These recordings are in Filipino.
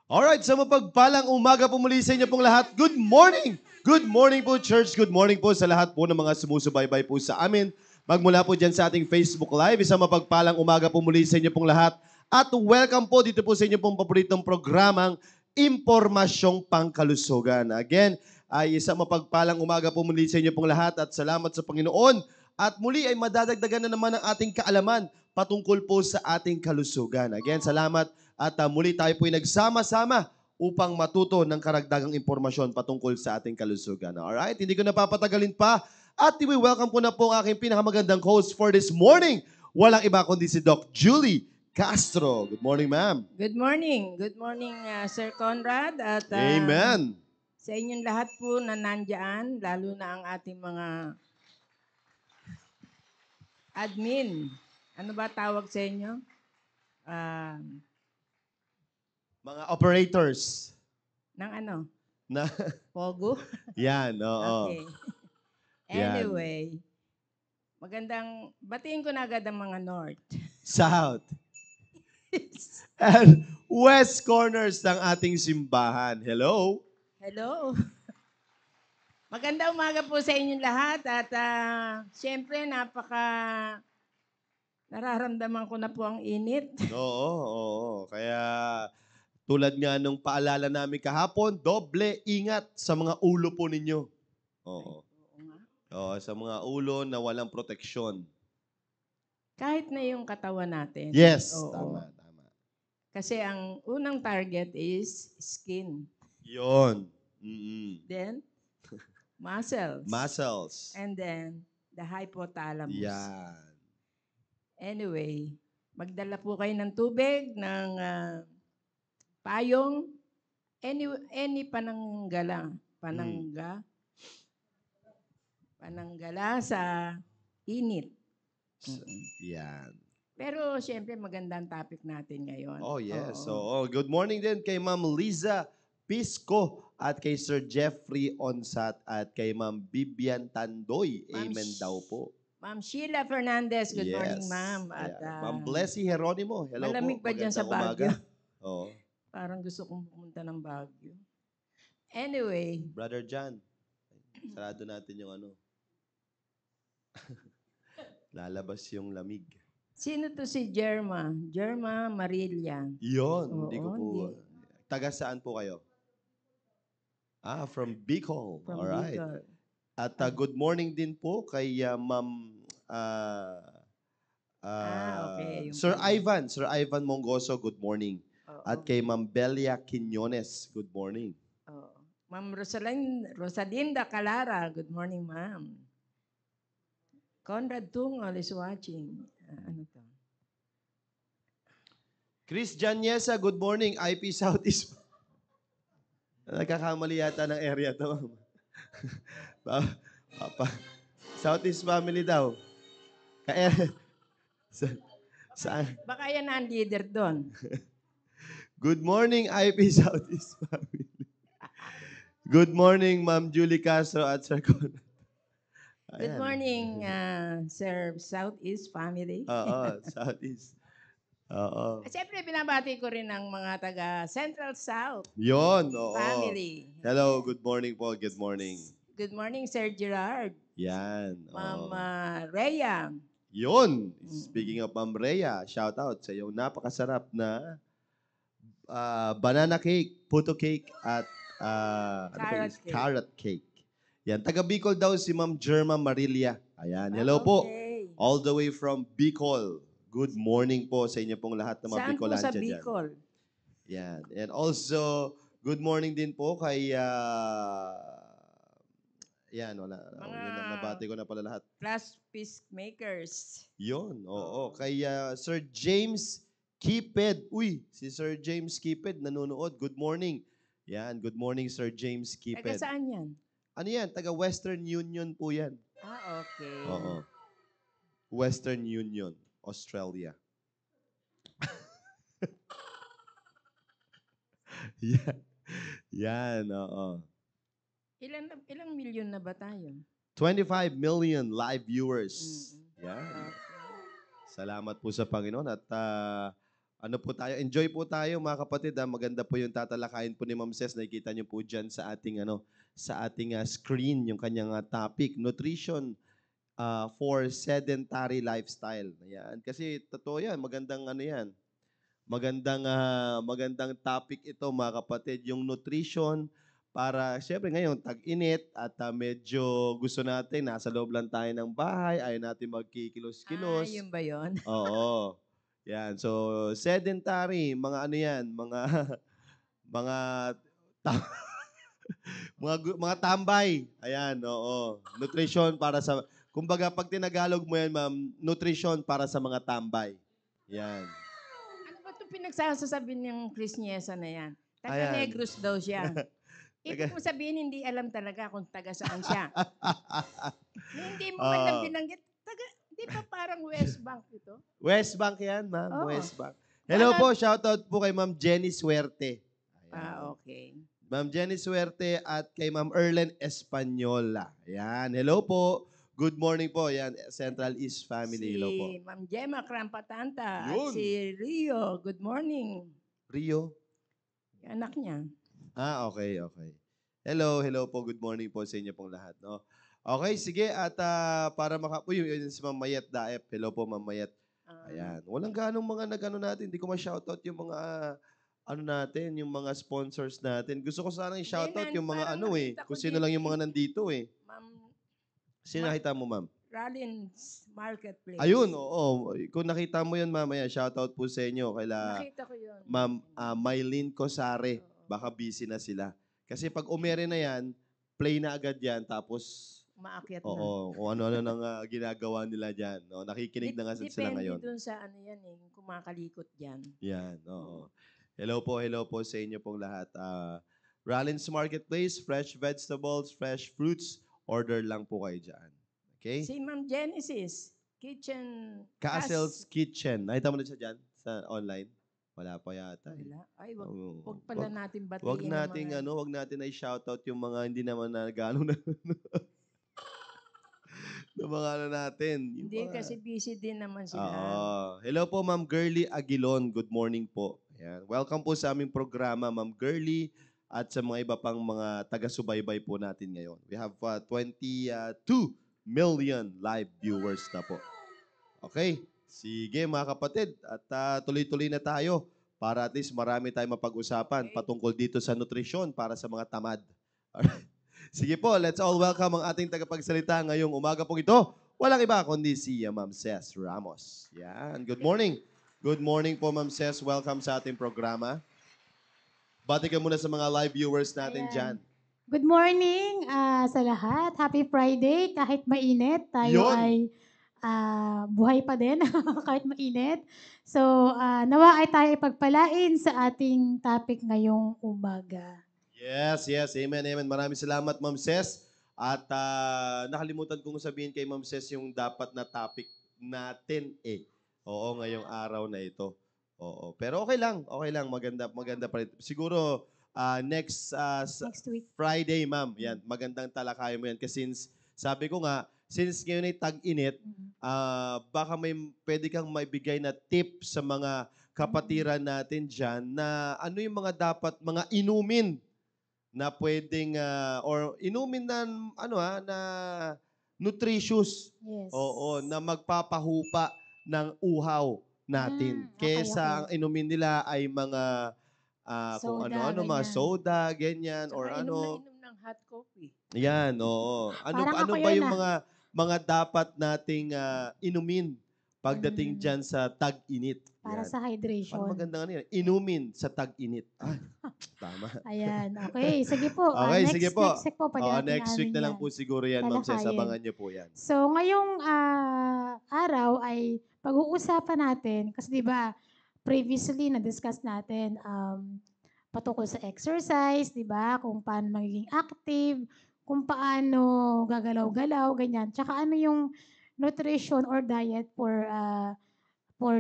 Alright, sa mapagpalang umaga po muli sa inyo pong lahat. Good morning! Good morning po, church. Good morning po sa lahat po ng mga sumusubaybay po sa amin. Magmula po dyan sa ating Facebook Live. Isang mapagpalang umaga po muli sa inyo pong lahat. At welcome po dito po sa inyo pong paboritong programang Impormasyong Pangkalusugan. Again, ay isang mapagpalang umaga po muli sa inyo pong lahat at salamat sa Panginoon. At muli ay madadagdagan na naman ang ating kaalaman patungkol po sa ating kalusugan. Again, salamat at muli tayo po'y nagsama-sama upang matuto ng karagdagang impormasyon patungkol sa ating kalusugan. Alright, hindi ko napapatagalin pa at i-welcome ko na po ang aking pinakamagandang host for this morning. Walang iba kundi si Doc Julie Castro. Good morning, ma'am. Good morning. Good morning, Sir Conrad. At Amen. sa inyong lahat po na nandyan, lalo na ang ating mga admin. Ano ba tawag sa inyo? Ah, Mga operators. ng ano? Na, Pogo? yan, oo. Okay. Yan. Anyway, batiin ko na agad ang mga North. South. And West Corners ng ating simbahan. Hello? Hello. Magandang umaga po sa inyong lahat at siyempre nararamdaman ko na po ang init. Oo. Kaya tulad nga nung paalala namin kahapon, doble ingat sa mga ulo po ninyo. Oo. Oo nga. Oo, sa mga ulo na walang proteksyon. Kahit na yung katawan natin. Yes, Oo. tama. Kasi ang unang target is skin. Yon. Mm-mm. Then, muscles. Muscles. And then, the hypothalamus. Yan. Anyway, magdala po kayo ng tubig, ng payong, any pananggala sa init. Yan. Pero siyempre magandang topic natin ngayon. Oh, yes. Oo. So, good morning din kay Ma'am Liza Pisco at kay Sir Jeffrey Onsat at kay Ma'am Bibian Tandoy. Ma'am Amen daw po. Ma'am Sheila Fernandez, good morning, Yes. ma'am. At Ayan. Ma'am Blessy Heronimo, hello malamig po. pa dyan sa Magandang Baguio. umaga. Oo. Parang gusto kong pumunta ng Baguio. Anyway, Brother John, sarado natin yung ano. Lalabas yung lamig. sino to si Jerma? Jerma Marilla. Yon, Oo, hindi ko po. Taga saan po kayo? From Bicol. From Alright. Bicol. At good morning din po kay Ma'am Okay. Sir Ivan Mongoso, good morning. Oo. At kay Ma'am Belia Quinones, good morning. Oo. Ma'am Rosalinda Calara, good morning, ma'am. Conrad Tungol is watching. Ano to? Chris Janyesa, good morning. IP Southeast. Nagkakamali yata ng area to, ma'am. Papa. Southeast family daw. Saan? Baka yan ang leader doon. Good morning, IP Southeast family. Good morning, Ma'am Julie Castro at Sir Conrad. Good morning, Sir Southeast family. Oo, Southeast. Oo. Siyempre, binabati ko rin ang mga taga Central South Yon, oo. family. Hello, good morning po. Good morning. Good morning, Sir Gerard. Yan. Ma'am Oo. Rhea. Yun. Speaking of Ma'am Rhea, shout out sa iyong napakasarap na banana cake, puto cake, at carrot cake. Yan. Taga Bicol daw si Ma'am Jerma Marilla. Ayan. Hello po. Okay. All the way from Bicol. Good morning po sa inyo pong lahat ng mga Saan po Bicolandia sa dyan. Bicol? Yan. And also, good morning din po kay yan, wala. Yun ang nabati ko na pala lahat. Plus Peacemakers. Yun, oo. Kay Sir James Kiped. Uy, si Sir James Kiped nanonood. Good morning. Yan, good morning Sir James Taga Kiped. saan yan? Ano yan? Taga Western Union po yan. Okay. Oo. Western Union, Australia. Yan, oo. Ilang milyon na ba tayo? 25 million live viewers. Mm-mm. Yan. Okay. Salamat po sa Panginoon at ano po tayo, enjoy po tayo mga kapatid. Maganda po yung tatalakayin po ni Ma'am Ses. Nakikita niyo po dyan sa ating, screen, yung kanyang topic, nutrition for sedentary lifestyle. Ayan. Kasi totoo yan, magandang ano yan. Magandang topic ito mga kapatid, yung nutrition para syempre ngayon tag-init at medyo gusto natin nasa loob lang tayo ng bahay, ayaw natin magkikilos-kilos. Yun ba yun? Oo. Yan. So sedentary, mga ano yan, mga mga ta- mga tambay. Ayan, oo. Nutrition para sa kumbaga pag tinagalog mo yan, ma'am, nutrition para sa mga tambay. Yan. Ano ba itong pinagsasasabi ng Chris Niesa na yan? Taga Ayan. Negros daw siya. Ibig Taga- mo sabihin, hindi alam talaga kung taga saan siya. Hindi mo man lang Oo. binanggit. Di ba parang West Bank ito? West Bank yan, ma'am. Oo. West Bank. Hello po, shoutout po kay Ma'am Jenny Suerte. Ayan. Okay. Ma'am Jenny Suerte at kay Ma'am Erlen Española. Ayan. Hello po. Good morning po. Ayan, Central East Family. Hello po. Si Ma'am Gemma Krampatanta Yun. at si Rio. Good morning. Rio? Yung anak niya. Okay. Hello po. Good morning po sa inyo pong lahat. No? Okay, sige. At para Uy, yun si Ma'am Mayet Daep. Hello po, Ma'am Mayet. Ayan. Walang ganong mga nag-ano natin. Hindi ko ma-shoutout yung mga yung mga sponsors natin. Gusto ko sanang i-shoutout yung mga parang nakita ko kung sino dito lang yung mga nandito eh. Ma'am Sino nakita mo, ma'am? Rollins Marketplace. Ayun, oo. Kung nakita mo yun, ma'am, ayan, shoutout po sa inyo. Nakita ko yun. Ma'am Mylene Cosare. Baka busy na sila. Kasi pag umere na yan, play na agad yan, tapos Maakyat na. oo, kung ano-ano nang ginagawa nila dyan. No? Nakikinig na nga sila ngayon. Depende dun sa ano yan eh, kumakalikot dyan. Yan, oo. Hello po sa inyo pong lahat. Rollins Marketplace, fresh vegetables, fresh fruits, order lang po kayo dyan. Okay? Si Ma'am Genesis, kitchen... Castle's Kitchen. Nakita mo na siya dyan sa online? Wala pa yata. Eh. Wala. Ay, wag, Oo. wag pala natin batiin. Wag nating wag natin ay shoutout yung mga hindi naman na gano'n na ng mga natin. Yung Hindi, mga- kasi busy din naman sila. Hello po, Ma'am Girly Aguilon. Good morning po. Ayan. Welcome po sa aming programa, Ma'am Girly, at sa mga iba pang mga taga-subaybay po natin ngayon. We have 22 million live viewers na po. Okay. Sige mga kapatid, at tuloy-tuloy na tayo para at least marami tayong mapag-usapan patungkol dito sa nutrisyon para sa mga tamad. Alright. Sige po, let's all welcome ang ating tagapagsalita ngayong umaga pong ito. Walang iba kundi si Ma'am Ces Ramos. Yan, good morning. Good morning po, Ma'am Ces. Welcome sa ating programa. Bati ka muna sa mga live viewers natin Ayan. dyan. Good morning sa lahat. Happy Friday. Kahit mainit, tayo Yun. ay buhay pa din kahit mainit. So, nawa ay tayo ipagpalain sa ating topic ngayong umaga. Yes. Amen. Maraming salamat, Ma'am Ces. At nakalimutan kong sabihin kay Ma'am Ces yung dapat na topic natin eh. Oo, ngayong araw na ito. Oo. Pero okay lang. Maganda pa rin. Siguro next Next week. Friday, ma'am. Yan, magandang talakayan mo yan. Kasi sabi ko nga, since ngayon ay tag-init, baka pwede kang maibigay na tip sa mga kapatiran natin dyan na ano yung mga mga inumin na pwedeng, or inumin na, na nutritious. Yes. Oo, na magpapahupa ng uhaw natin. Okay. Kesa ang inumin nila ay mga kung Soda, ano-ano, mga ganyan. soda, ganyan, Saka or inom ng hot coffee. Yan, oo. Ano Parang ano ako ba yun, yung mga dapat nating inumin pagdating dyan sa tag-init? Para Yan. sa hydration. Parang maganda nga yan. Inumin sa tag-init. Ay, tama. Ayan. Okay. Sige po. Okay, next, sige po. Next week po. Next week na lang po siguro yan, Ma'am Ces. talakayin. Abangan niyo po yan. So, ngayong araw ay pag-uusapan natin, kasi di ba, previously na-discuss natin patungkol sa exercise, di ba, kung paano magiging active, kung paano gagalaw-galaw, ganyan. Tsaka ano yung nutrition or diet for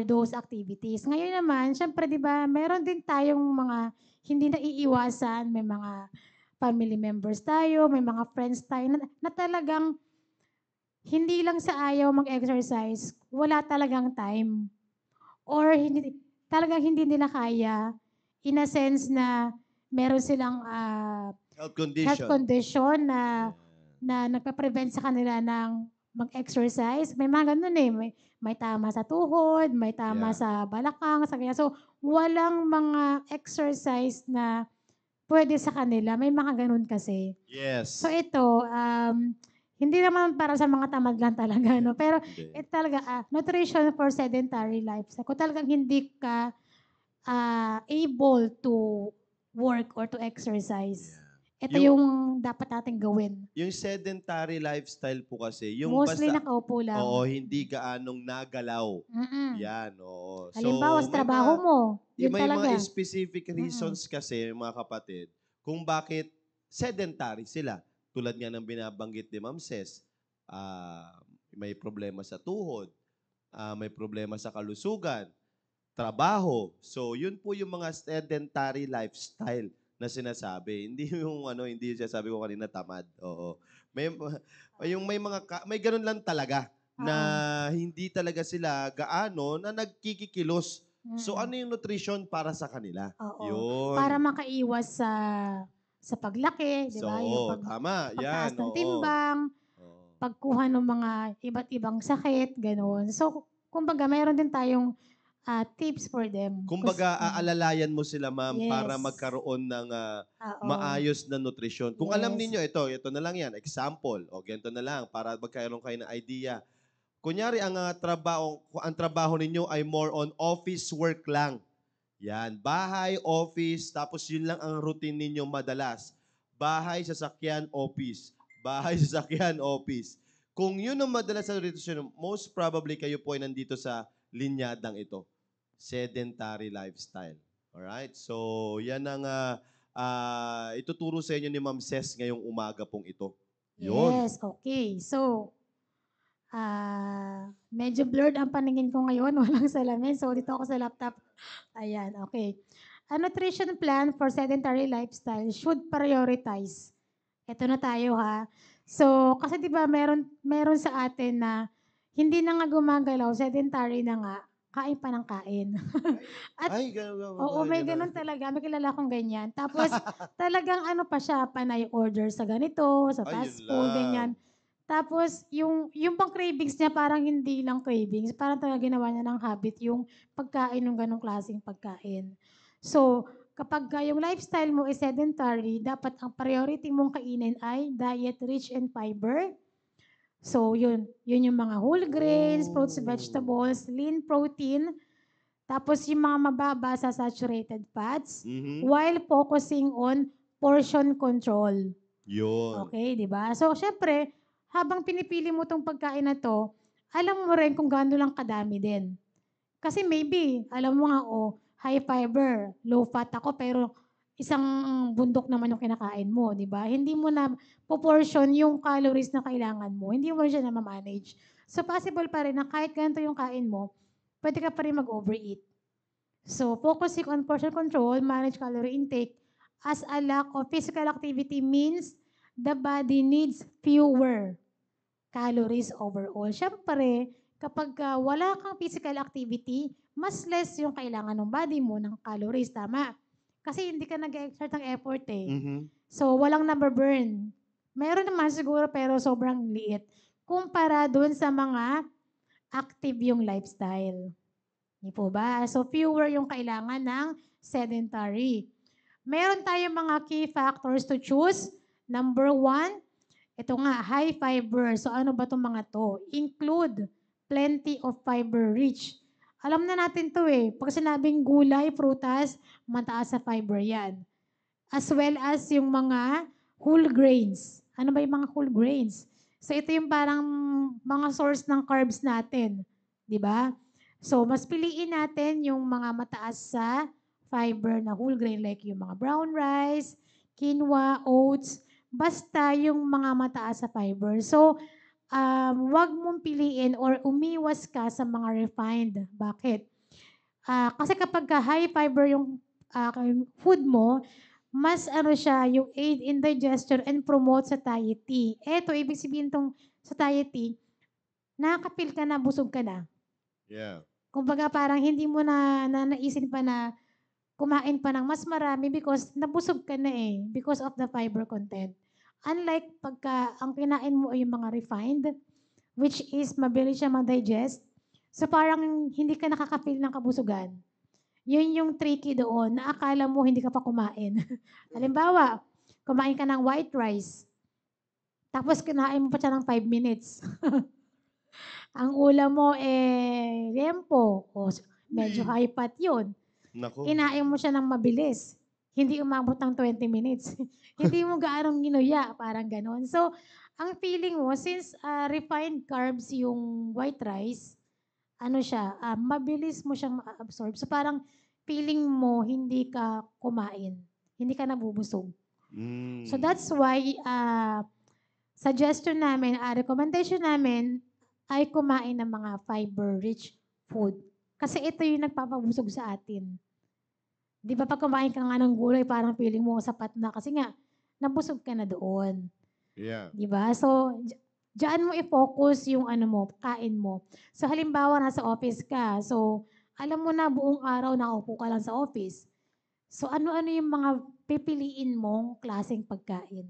those activities. Ngayon naman, syempre, di ba, meron din tayong mga hindi naiiwasan, may mga family members tayo, may mga friends tayo na talagang hindi lang sa ayaw mag-exercise, wala talagang time. Or talagang hindi nila kaya in a sense na meron silang Health health condition. condition Yan. na nagpe-prevent sa kanila ng mag-exercise. May mga gano'n, eh, may tama sa tuhod, may tama Yeah. sa balakang, sa ganyan. So, walang mga exercise na puwede sa kanila, may mga gano'n kasi. So Yes. ito, hindi naman para sa mga tamad lang talaga 'no, pero Hindi. ito talaga, nutrition for sedentary lifestyle. Kung talagang hindi ka, able to work or to exercise, ito Yeah. yung dapat nating gawin. Yung sedentary lifestyle po kasi, yung Mostly basta, nakaupo lang. oo, hindi gaanong nagalaw. Mm. Yan, oo. Halimbawa So, sa trabaho mo, yun may mga talaga. specific Mm. reasons kasi, mga kapatid, kung bakit sedentary sila. Tulad nga ng binabanggit ni Ma'am Ses, may problema sa tuhod, may problema sa kalusugan, trabaho. So, yun po yung mga sedentary lifestyle na sinasabi. Hindi yung hindi yung sinasabi ko kanina tamad. Oo. May may ganun lang talaga na Oo. hindi talaga sila gaano na nagkikikilos. So, Mm. ano yung nutrition para sa kanila? Oo. Para Yun. makaiwas sa paglaki, 'di So, ba? Yung tama. pagtaas Yan, ng oo. timbang, Oo. pagkuha ng mga iba't ibang sakit, gano'n. So, kumbaga meron din tayong, tips for them. Kumbaga, aalalayan mo sila, ma'am, para Yes. magkaroon ng Oo. maayos na nutrisyon. Kung alam Yes. ninyo, ito na lang yan, example, o ganito na lang, para magkaroon kayo ng idea. Kunyari, ang trabaho ninyo ay more on office work lang. Yan, bahay, office, tapos yun lang ang routine ninyo madalas. Bahay, sasakyan, office. Bahay, sasakyan, office. Kung yun ang madalas sa routine, most probably kayo po ay nandito sa linyadang ito. Sedentary lifestyle. Alright? So, yan ang ituturo sa inyo ni Ma'am Ses ngayong umaga pong ito. Yun. Yes, okay. So, medyo blurred ang paningin ko ngayon, walang salamin. So, dito ako sa laptop. Ayan, okay. A nutrition plan for sedentary lifestyle should prioritize. Ito na tayo ha. So, kasi 'di ba meron sa atin na hindi na nga gumagalaw, sedentary na nga, kain pa ng kain. At Ay, gano'n. oo, may gano'n talaga, may kilala akong ganyan. Tapos talagang ano pa siya, panay order sa ganito, sa Ay, yun fast food, lang. ganyan. Tapos yung bang cravings niya parang hindi lang cravings, parang talaga ginawa niya ng habit yung pagkain ng gano'ng klaseng pagkain. So, kapagka yung lifestyle mo is sedentary, dapat ang priority mong kainin ay diet rich in fiber. So, yun yung mga whole grains, fruits, Oh. vegetables, lean protein, tapos yung mga mababa sa saturated fats, Mhm. while focusing on portion control. Yun. Okay, 'di ba? So, siyempre, habang pinipili mo 'tong pagkain na 'to, alam mo rin kung gaano lang kadami din. Kasi maybe, alam mo nga, high fiber, low fat ako, pero isang bundok naman yung kinakain mo, 'di ba? Hindi mo na po-portion yung calories na kailangan mo, hindi mo siya nama-manage. So, possible pa rin na kahit ganito yung kain mo, puwede ka pa rin mag-overeat. So, focusing on portion control, manage calorie intake, as a lack of physical activity means the body needs fewer calories overall. Siyempre, kapag wala kang physical activity, mas less yung kailangan ng body mo ng calories, tama? Kasi hindi ka nag-exert ng effort eh. Mhm. So, walang number-burn. Meron naman siguro pero sobrang liit. Kumpara dun sa mga active yung lifestyle. Di po ba? So, fewer yung kailangan ng sedentary. Meron tayong mga key factors to choose. Number 1, ito nga, high fiber. So, ano ba itong mga to? Include plenty of fiber rich. Alam na natin to eh. Pag sinabing gulay, prutas, mataas sa fiber yan. As well as yung mga whole grains. Ano ba yung mga whole grains? So, ito yung parang mga source ng carbs natin. Di ba? So, mas piliin natin yung mga mataas sa fiber na whole grain like yung mga brown rice, quinoa, oats, basta yung mga mataas sa fiber. So, wag mong piliin or umiwas ka sa mga refined. Bakit? Kasi kapag high fiber yung food mo, mas ano siya, yung aid in digestion and promote satiety. Eto, ibig sabihin tong satiety, nakakapil ka na, busog ka na. Yeah. Kumbaga parang hindi mo na naisin pa na kumain pa ng mas marami because nabusog ka na eh, because of the fiber content. Unlike pagka ang kinain mo ay yung mga refined, which is mabilis siya ma-digest, so parang hindi ka nakaka-feel ng kabusugan. Yun yung tricky doon, na akala mo hindi ka pa kumain. Halimbawa, kumain ka ng white rice, tapos kinain mo pa siya ng 5 minutes. Ang ulam mo liempo, o medyo Uy. high fat yun. Nako. Kinain mo siya ng mabilis, hindi umabot ng 20 minutes. Hindi mo gaanong ginuya, parang gano'n. So, ang feeling mo since, refined carbs yung white rice, ano siya, mabilis mo siyang ma-absorb. So, parang feeling mo hindi ka kumain, hindi ka nabubusog. So, that's why, suggestion namin, recommendation namin ay kumain ng mga fiber-rich food. Kasi ito yung nagpapabusog sa atin. 'Di ba 'pag kumain ka nga ng gulay parang feeling mo sapat na kasi nga nabusog ka na doon, Yeah. 'di ba? So, diyaan mo i-focus yung ano mo, kain mo. So, halimbawa nasa office ka, so alam mo na buong araw nakaupo ka lang sa office. So, ano-ano yung mga pipiliin mong klaseng pagkain,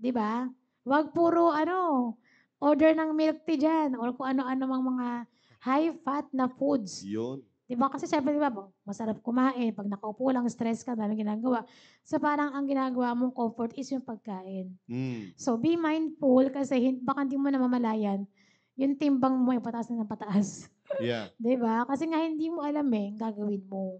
'di ba? 'Wag puro ano, order ng milk tea diyan or kung ano-ano mang mga high fat na foods. Yun. 'Di ba kasi siyempre 'di ba masarap kumain, 'pag nakaupo lang stress ka, daming ginagawa. So parang ang ginagawa mong comfort is yung pagkain. Mm. So be mindful kasi baka hindi mo namamalayan, yung timbang mo ay pataas na ng pataas. Yeah. 'Di ba? Kasi nga hindi mo alam ang gagawin mo.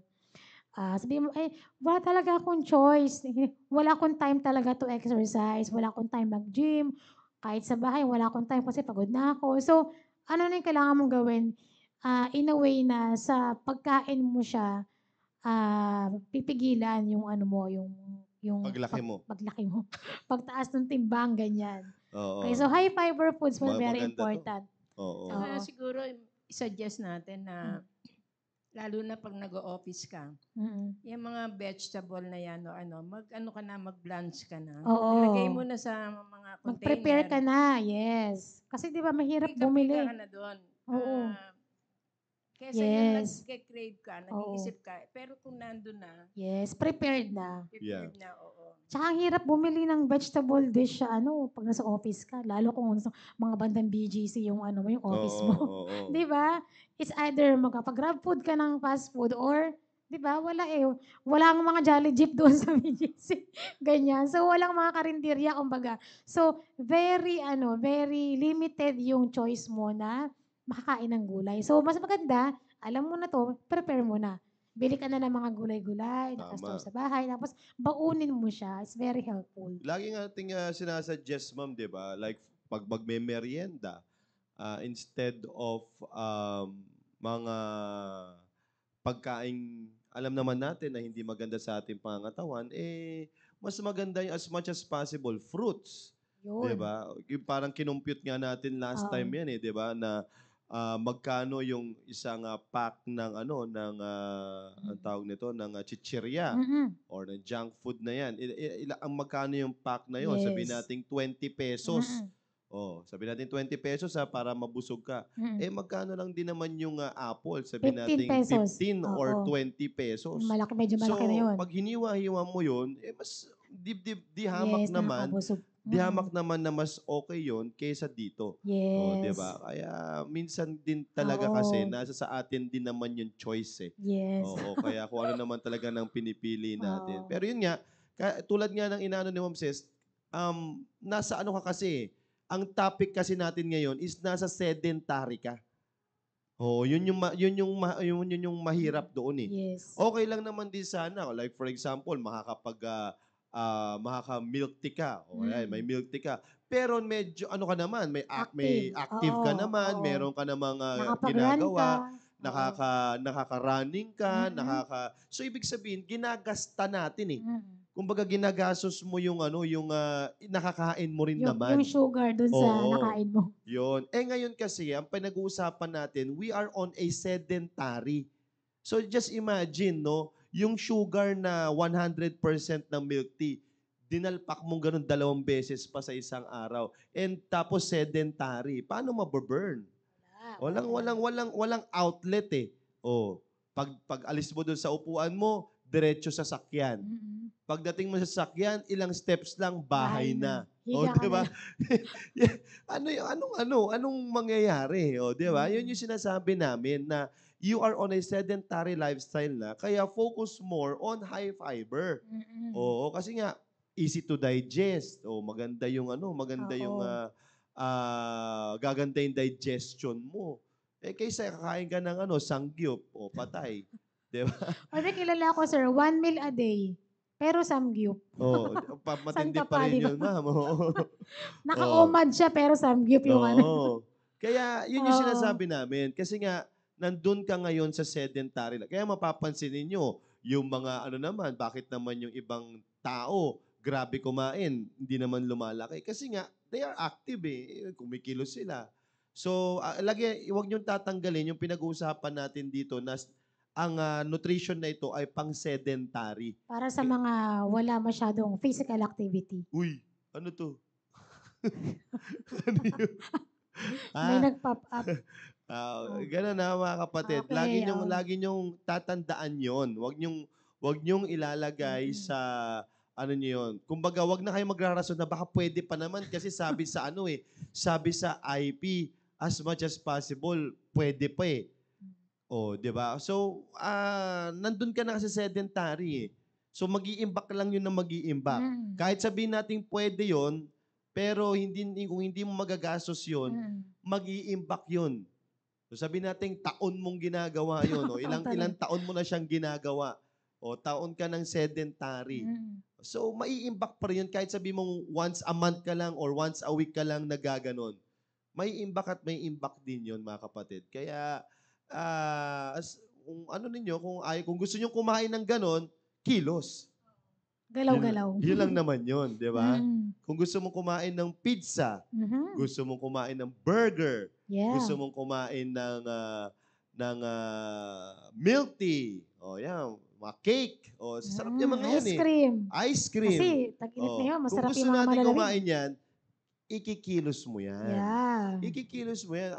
Sabihin mo, wala talaga akong choice. Wala akong time talaga to exercise, wala akong time mag-gym, kahit sa bahay wala akong time kasi pagod na ako. So, ano na yung kailangan mong gawin? In a way na sa pagkain mo siya, pipigilan yung ano mo, yung Paglaki mo. paglaki mo, pagtaas ng timbang, ganyan. Okay, so Oo. high fiber foods were very Maganda 'to. important. Oo. Oo. Saka siguro i-suggest natin na lalo na 'pag nag-o-office ka, Mm. yung mga vegetable na yan o ano, mag-ano ka na, mag-blanch ka na. Oo. Ilagay mo na sa mga Mag-prepare container. ka na, yes. Kasi 'di ba mahirap Pika-pika ka bumili. na doon. Oo. Kesa yung Yes. nagke-crave ka, Oo. nag-iisip ka, pero kung nandun na, Yes, prepared na. Yeah. prepared na, oo. Tsaka ang hirap bumili ng vegetable dish sa ano, 'pag nasa office ka, lalo kung sa mga bandang BGC yung ano mo, yung office Oo, mo. oo. 'Di ba? It's either magpapa-grab food ka ng fast food or 'di ba, wala ang mga Jolly Jeep doon sa BGC, ganyan. So, walang mga karinderya kumbaga. So, very limited yung choice mo na makakain ng gulay. So, mas maganda, alam mo na 'to, prepare mo na. Bili ka na ng mga gulay-gulay, naka-store Tama. sa bahay, tapos baunin mo siya. It's very helpful. Lagi nga nating sinasuggest, ma'am, di ba? Like, pag magme-merienda, instead of mga pagkaing alam naman natin na hindi maganda sa ating pangangatawan, mas maganda yung as much as possible, fruits. Di Yun. ba? Yung parang kinumpute nga natin last Oo. time yan di ba? Na magkano yung isang pack ng ang tawag nito, ng chichirya Mm. or ng junk food na yan. Ang magkano yung pack na yon? Sabihin Yes. natin 20 pesos. Mm. Oh, sabihin natin 20 pesos para mabusog ka. Mm. Magkano lang din naman yung apple? Sabihin 15 natin pesos. 15 or Oo. 20 pesos. Medyo malaki na So, yun. pag hiniwa-hiwa mo yun, mas di hamak Yes, naman, nakakabusog. di hamak naman na mas okay yon kaysa dito. Oh, di Yes. ba? Kaya minsan din talaga kasi Oo. nasa sa atin din naman yung choice Yes. Oo, kaya kung ano naman talaga ng pinipili natin. Oo. Pero yun nga, tulad nga ng inaano ni Ma'am Ces, nasa ano ka kasi, ang topic kasi natin ngayon is nasa sedentary ka. Oh, yun yung mahirap doon Yes. Okay lang naman din sana, like for example, makaka-milk tea ka. O ayan, may milk tea ka. Pero medyo ano ka naman, may active ka Oo, naman, oo. meron ka namang Nakapag-run ka. ginagawa, Oo. nakaka-running ka, Mm. So ibig sabihin, ginagasta natin Mm. Kumbaga ginagastos mo yung nakakain mo rin Yung naman. sugar dun sa Oo. nakain mo. Yun. Ngayon kasi, ang pinag-uusapan natin, we are on a sedentary. So just imagine, no, yung sugar na 100% ng milk tea, dinalpak mong ganun 2 beses pa sa isang araw. And tapos sedentary. Paano mababurn? Wala. Walang outlet Oh, pag alis mo doon sa upuan mo, diretso sa sakyan. Mm-mm. Pagdating mo sa sakyan, ilang steps lang, bahay na. O, Higa ka di na ba? lang. Anong mangyayari? O, di ba? Yun Mm. yung sinasabi namin na you are on a sedentary lifestyle na, kaya focus more on high fiber. Mm-mm. Oo, kasi nga, easy to digest. O, maganda yung maganda yung Oo. gaganda yung digestion mo. Eh, kaysa kakain ka ng sangyup o patay. Di ba? Or kilala ko, sir, 1 meal a day. Pero samgyup. Oo, San matindi ka pa pa, rin di ba? yun, ma'am. Oo. Oo. Naka-OMAD siya pero samgyup yung ano. Oo. Kaya yun yung Oo. sinasabi namin. Kasi nga, nandun ka ngayon sa sedentary. Kaya mapapansin ninyo, yung mga naman, bakit naman yung ibang tao, grabe kumain, hindi naman lumalaki. Kasi nga, they are active kumikilos sila. So, huwag niyong tatanggalin yung pinag-uusapan natin dito na ang nutrition na ito ay pang-sedentary. Para sa mga wala masyadong physical activity. Uy, ano to? Ano yun? May Ah, nag-pop up. Oh. Ganun na mga kapatid. Okay, Lagi niyong tatandaan 'yon. Wag niyong ilalagay Mm-mm. sa ano niyo 'yon. Kumbaga, wag na kayo magrarason na baka pwede pa naman kasi sabi sa sabi sa IP, as much as possible, pwede pa eh. Oh, 'di ba? So, nandun ka na kasi sedentary eh. So, mag-iimbak lang 'yun na mag-iimbak. Mm. Kahit sabihin natin pwede 'yon, pero kung hindi mo magagastos 'yon, Mm. mag-iimbak 'yun. So, sabihin natin taon mong ginagawa 'yon o Totoo ilang talaga. taon mo na siyang ginagawa. O taon ka ng sedentary. Mm. So, maiimbak pa rin 'yun kahit sabihin mong once a month ka lang or once a week ka lang nagaganon. May imbak at may imbak din 'yon, mga kapatid. Kaya kung gusto niyo kumain ng ganon, kilos. Galaw-galaw. Yun lang naman yun, di ba? Mm. Kung gusto mong kumain ng pizza, Mhm. gusto mong kumain ng burger, gusto Yeah. mong kumain ng milk tea, o yan, mga cake, o sarap yung mga yan Ice eh. cream. Ice cream. Kasi tag-init Oh, ngayon, kung masarap gusto yung mga natin malalamig. kumain yan, ikikilos mo yan. Yeah. Ikikilos mo yan.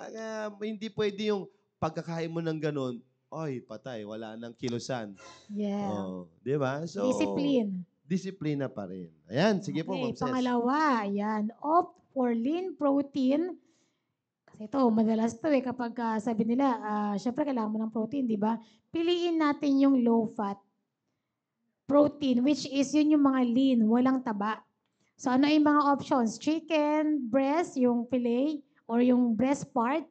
Hindi pwede yung pagkakain mo ng ganun, ay, patay, wala nang kilusan. Yeah. Oh, di ba? So, Discipline. disiplina pa rin. Ayan, sige po, Okay, Ma'am Ses. pangalawa, ayan, opt for lean protein. Kasi ito, madalas to kapag sabi nila, syempre kailangan mo ng protein, di ba? Piliin natin yung low fat protein, which is yun yung mga lean, walang taba. So ano yung mga options? Chicken, breast, yung fillet, or yung breast part.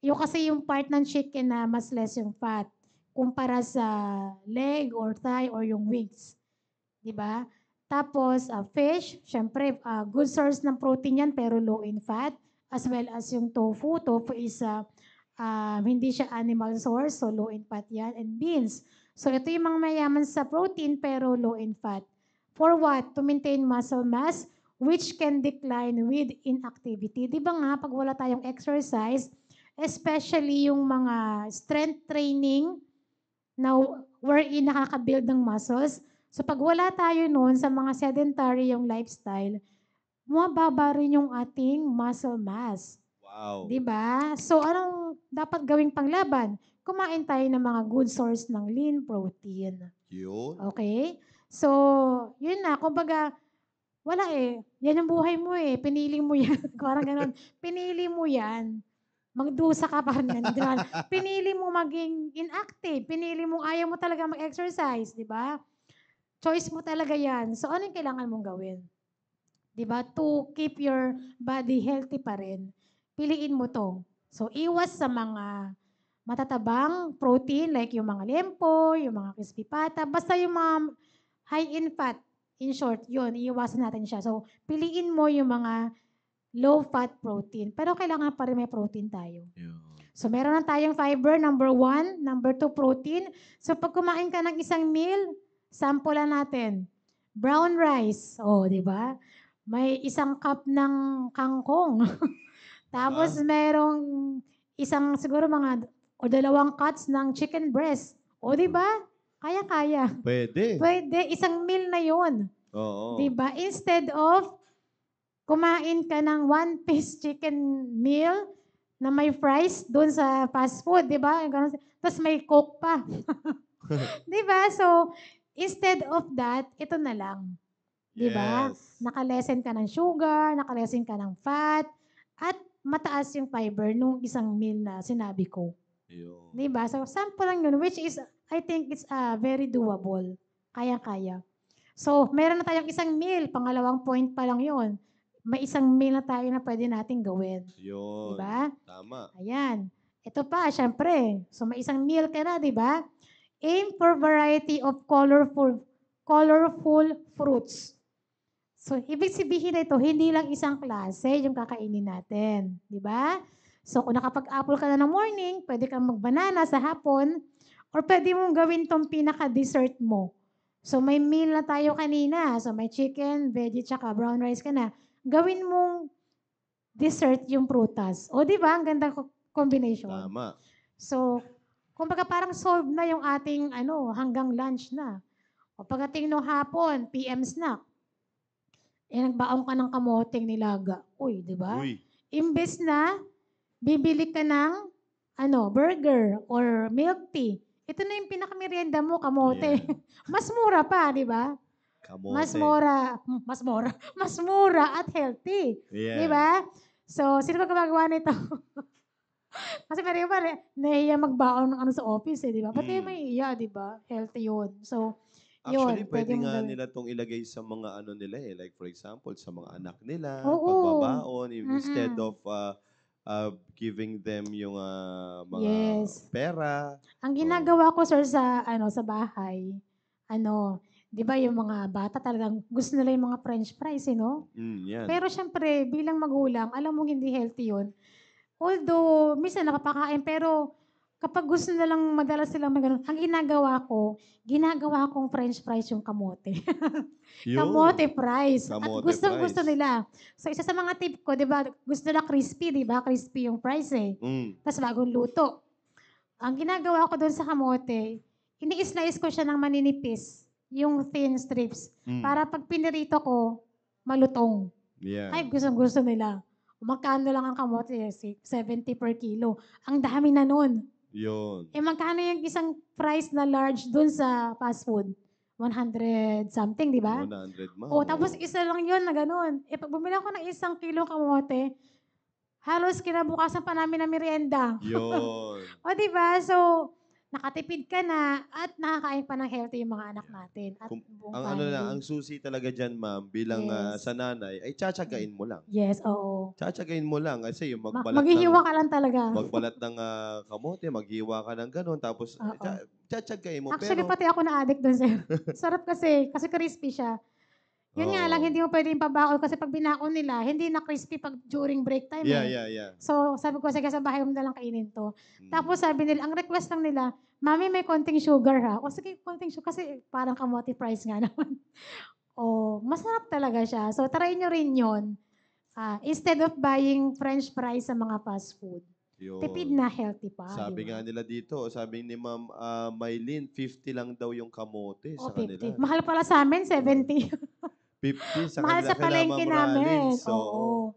Yung kasi yung part ng chicken na mas less yung fat kumpara sa leg or thigh or yung wings. Di ba? Tapos, fish, syempre, good source ng protein yan pero low in fat. As well as yung tofu. Tofu is hindi siya animal source, so low in fat yan. And beans. So, ito yung mga mayaman sa protein pero low in fat. For what? To maintain muscle mass which can decline with inactivity. Di ba nga, pag wala tayong exercise, especially yung mga strength training na wherein nakaka-build ng muscles, so pag wala tayo noon sa mga sedentary yung lifestyle, bumababa rin yung ating muscle mass. Wow. 'Di ba? So anong dapat gawing panglaban? Kumain tayo ng mga good source ng lean protein. Yun. Okay? So, yun na. Kumbaga, wala Yan ang buhay mo Pinili mo yan. Parang ganun. Pinili mo yan. Magdusa ka pa rin. Di ba? Pinili mo maging inactive. Pinili mo ayaw mo talaga mag-exercise. Di ba? Choice mo talaga yan. So, ano yung kailangan mong gawin? Di ba? To keep your body healthy pa rin, piliin mo to. So, iwas sa mga matatabang protein like yung mga lempo, yung mga crispy pata, basta yung mga high in fat. In short, yun, iiwasan natin siya. So, piliin mo yung mga low-fat protein. Pero kailangan pa rin may protein tayo. Yun. So, meron na tayong fiber, number 1. Number 2, protein. So, pag kumain ka ng isang meal, sample natin. Brown rice. Di ba? May isang cup ng kangkong. Tapos, merong isang, siguro mga, o 2 cuts ng chicken breast. Di ba? Kaya-kaya. Pwede. Pwede. Isang meal na yun. Oo. Diba? Instead of kumain ka ng 1-piece chicken meal, na may fries doon sa fast food, di ba? Ganun. Tapos may Coke pa. Di ba? So, instead of that, ito na lang. Di ba? Yes. Nakalesen ka ng sugar, nakalesen ka ng fat, at mataas yung fiber nung isang meal na sinabi ko. Yun. Di ba? So, sample lang yun, which is, I think it's very doable. Kaya-kaya. So, meron na tayong isang meal. Pangalawang point pa lang yun. May isang meal na tayo na pwede nating gawin. Yun. Diba? Tama. Ayan. Ito pa, syempre. So, may isang meal ka na, di ba? Aim for variety of colorful fruits. So, ibig sabihin na ito, hindi lang isang klase yung kakainin natin. Di ba? So, kung nakapag-apple ka na ng morning, pwede kang mag-banana sa hapon, or pwede mong gawin tong pinaka-dessert mo. So, may meal na tayo kanina. So, may chicken, veggie, tsaka brown rice ka na. Gawin mong dessert yung prutas. O, di ba? Ang ganda combination. Tama. So, kumbaga parang solve na yung ating hanggang lunch na. O pagdating ng hapon, PM snack. Nagbaong ka ng kamoteng nilaga. Uy, di ba? Uy. Imbes na bibili ka ng burger or milk tea. Ito na yung pinakamerienda mo, kamote. Yeah. Mas mura pa, di ba? Kamote. Mas mura at healthy. Yeah. Di ba? So, sino ba gumagawa nito? Kasi meron pa, nahiya magbaon ng sa office di ba? Pati may iya, di ba? Healthy yun. So, Actually, yun, pwede mong nga gawin. nila itong ilagay sa mga nila Like for example, sa mga anak nila, Oo. pagbabaon, instead Mm-mm. of giving them yung mga Yes. pera. Ang ginagawa ko, sir, sa bahay, 'di ba yung mga bata talagang gusto nila yung mga french fries, Yan. Pero syempre, bilang magulang, alam mong hindi healthy yun. Although, minsan napapakain, pero kapag gusto na lang madalas silang magano, ang ginagawa kong french fries yung kamote. Yun. Kamote fries. At Kamote gustong-gusto fries. nila. So, isa sa mga tip ko, 'di ba, gusto nila crispy, 'di ba? Crispy yung fries Tapos bagong luto. Ang ginagawa ko doon sa kamote, ini-slice ko siya ng maninipis, yung thin strips, para pag pinirito ko, malutong. Yeah. Ay, gustong-gusto nila. Magkano lang ang kamote? 70 per kilo. Ang dami na nun. Yun. Magkano yung isang price na large doon sa fast food? 100 something, di ba? 100 ma. Tapos isa lang yun na ganun. Pag bumili ako ng 1 kilo kamote, halos kinabukasan pa namin na merienda. Yun. Di ba? So, nakatipid ka na at nakakain pa ng healthy yung mga anak natin. At buong Ang family. ang susi talaga dyan, ma'am, bilang Yes. sa nanay, ay tsatsagain mo lang. Yes, oo. Tsatsagain mo lang kasi yung magbalat Maghihiwa ka lang talaga. magbalat ng kamote, maghiwa ka ng ganun, tapos Oo. tsatsagain mo. Actually, pero, pati ako na-addict doon, sir. Sarap kasi crispy siya. Yun nga lang, Oo. hindi mo pwedeng pabaon kasi pag binaon nila, hindi na crispy pag during break time Yeah. So, sabi ko, sige, sa bahay mo na lang kainin to. Tapos sabi nila, ang request lang nila, Mami, may konting sugar ha. O sige, konting sugar kasi parang kamote fries nga naman. Masarap talaga siya. So, try nyo rin yun. Instead of buying french fries sa mga fast food, Yun. tipid na healthy pa. Sabi di ba? nga nila dito, sabi ni Ma'am Maylin, 50 lang daw yung kamote sa 50. kanila. Mahal pala sa amin, 70. 50 sa Mahal kanila sa kila palengke Ma'am namin. Ralins. Oo.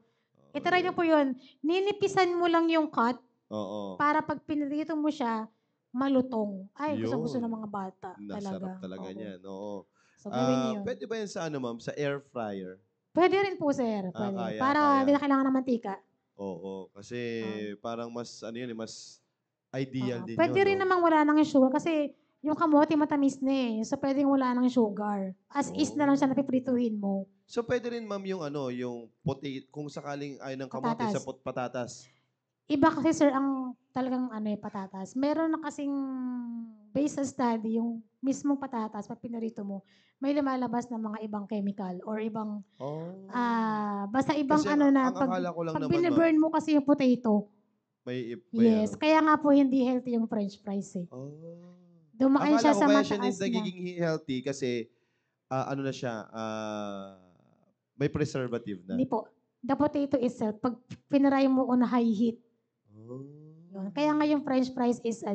Itry nyo po yun. Ninipisan mo lang yung cut Oo. para pag pinirito mo siya, malutong. Ay, gusto Yun. ng mga bata. Nasarap talaga Oo. niyan. Oo. So, gawin niyo yun. Pwede ba yan sa ma'am? Sa air fryer? Pwede rin po, sir. Pwede. Kaya, Para kaya. hindi na kailangan ng mantika. Oo. Kasi parang mas, mas ideal din Pwede yun. rin namang wala nang sugar kasi yung kamote matamis na So, pwedeng wala nang sugar. As is na lang siya napiprituhin mo. So, pwede rin ma'am yung yung kung sakaling ayaw ng kamote Patatas. sa patatas. Iba kasi, sir, ang talagang patatas. Meron na kasing based sa study, yung mismong patatas, pag pinarito mo, may lumalabas na mga ibang chemical or ibang, basta ibang Kasi na, ang akala ko lang pag naman, biniburn mo kasi yung potato, may yes, kaya nga po hindi healthy yung french fries Dumaan Akala siya ko sa kaya siya mataas na. nagiging healthy kasi ano na siya, may preservative na. Hindi po. The potato itself, pag pinaray mo on high heat, yun. Kaya nga yung french fries is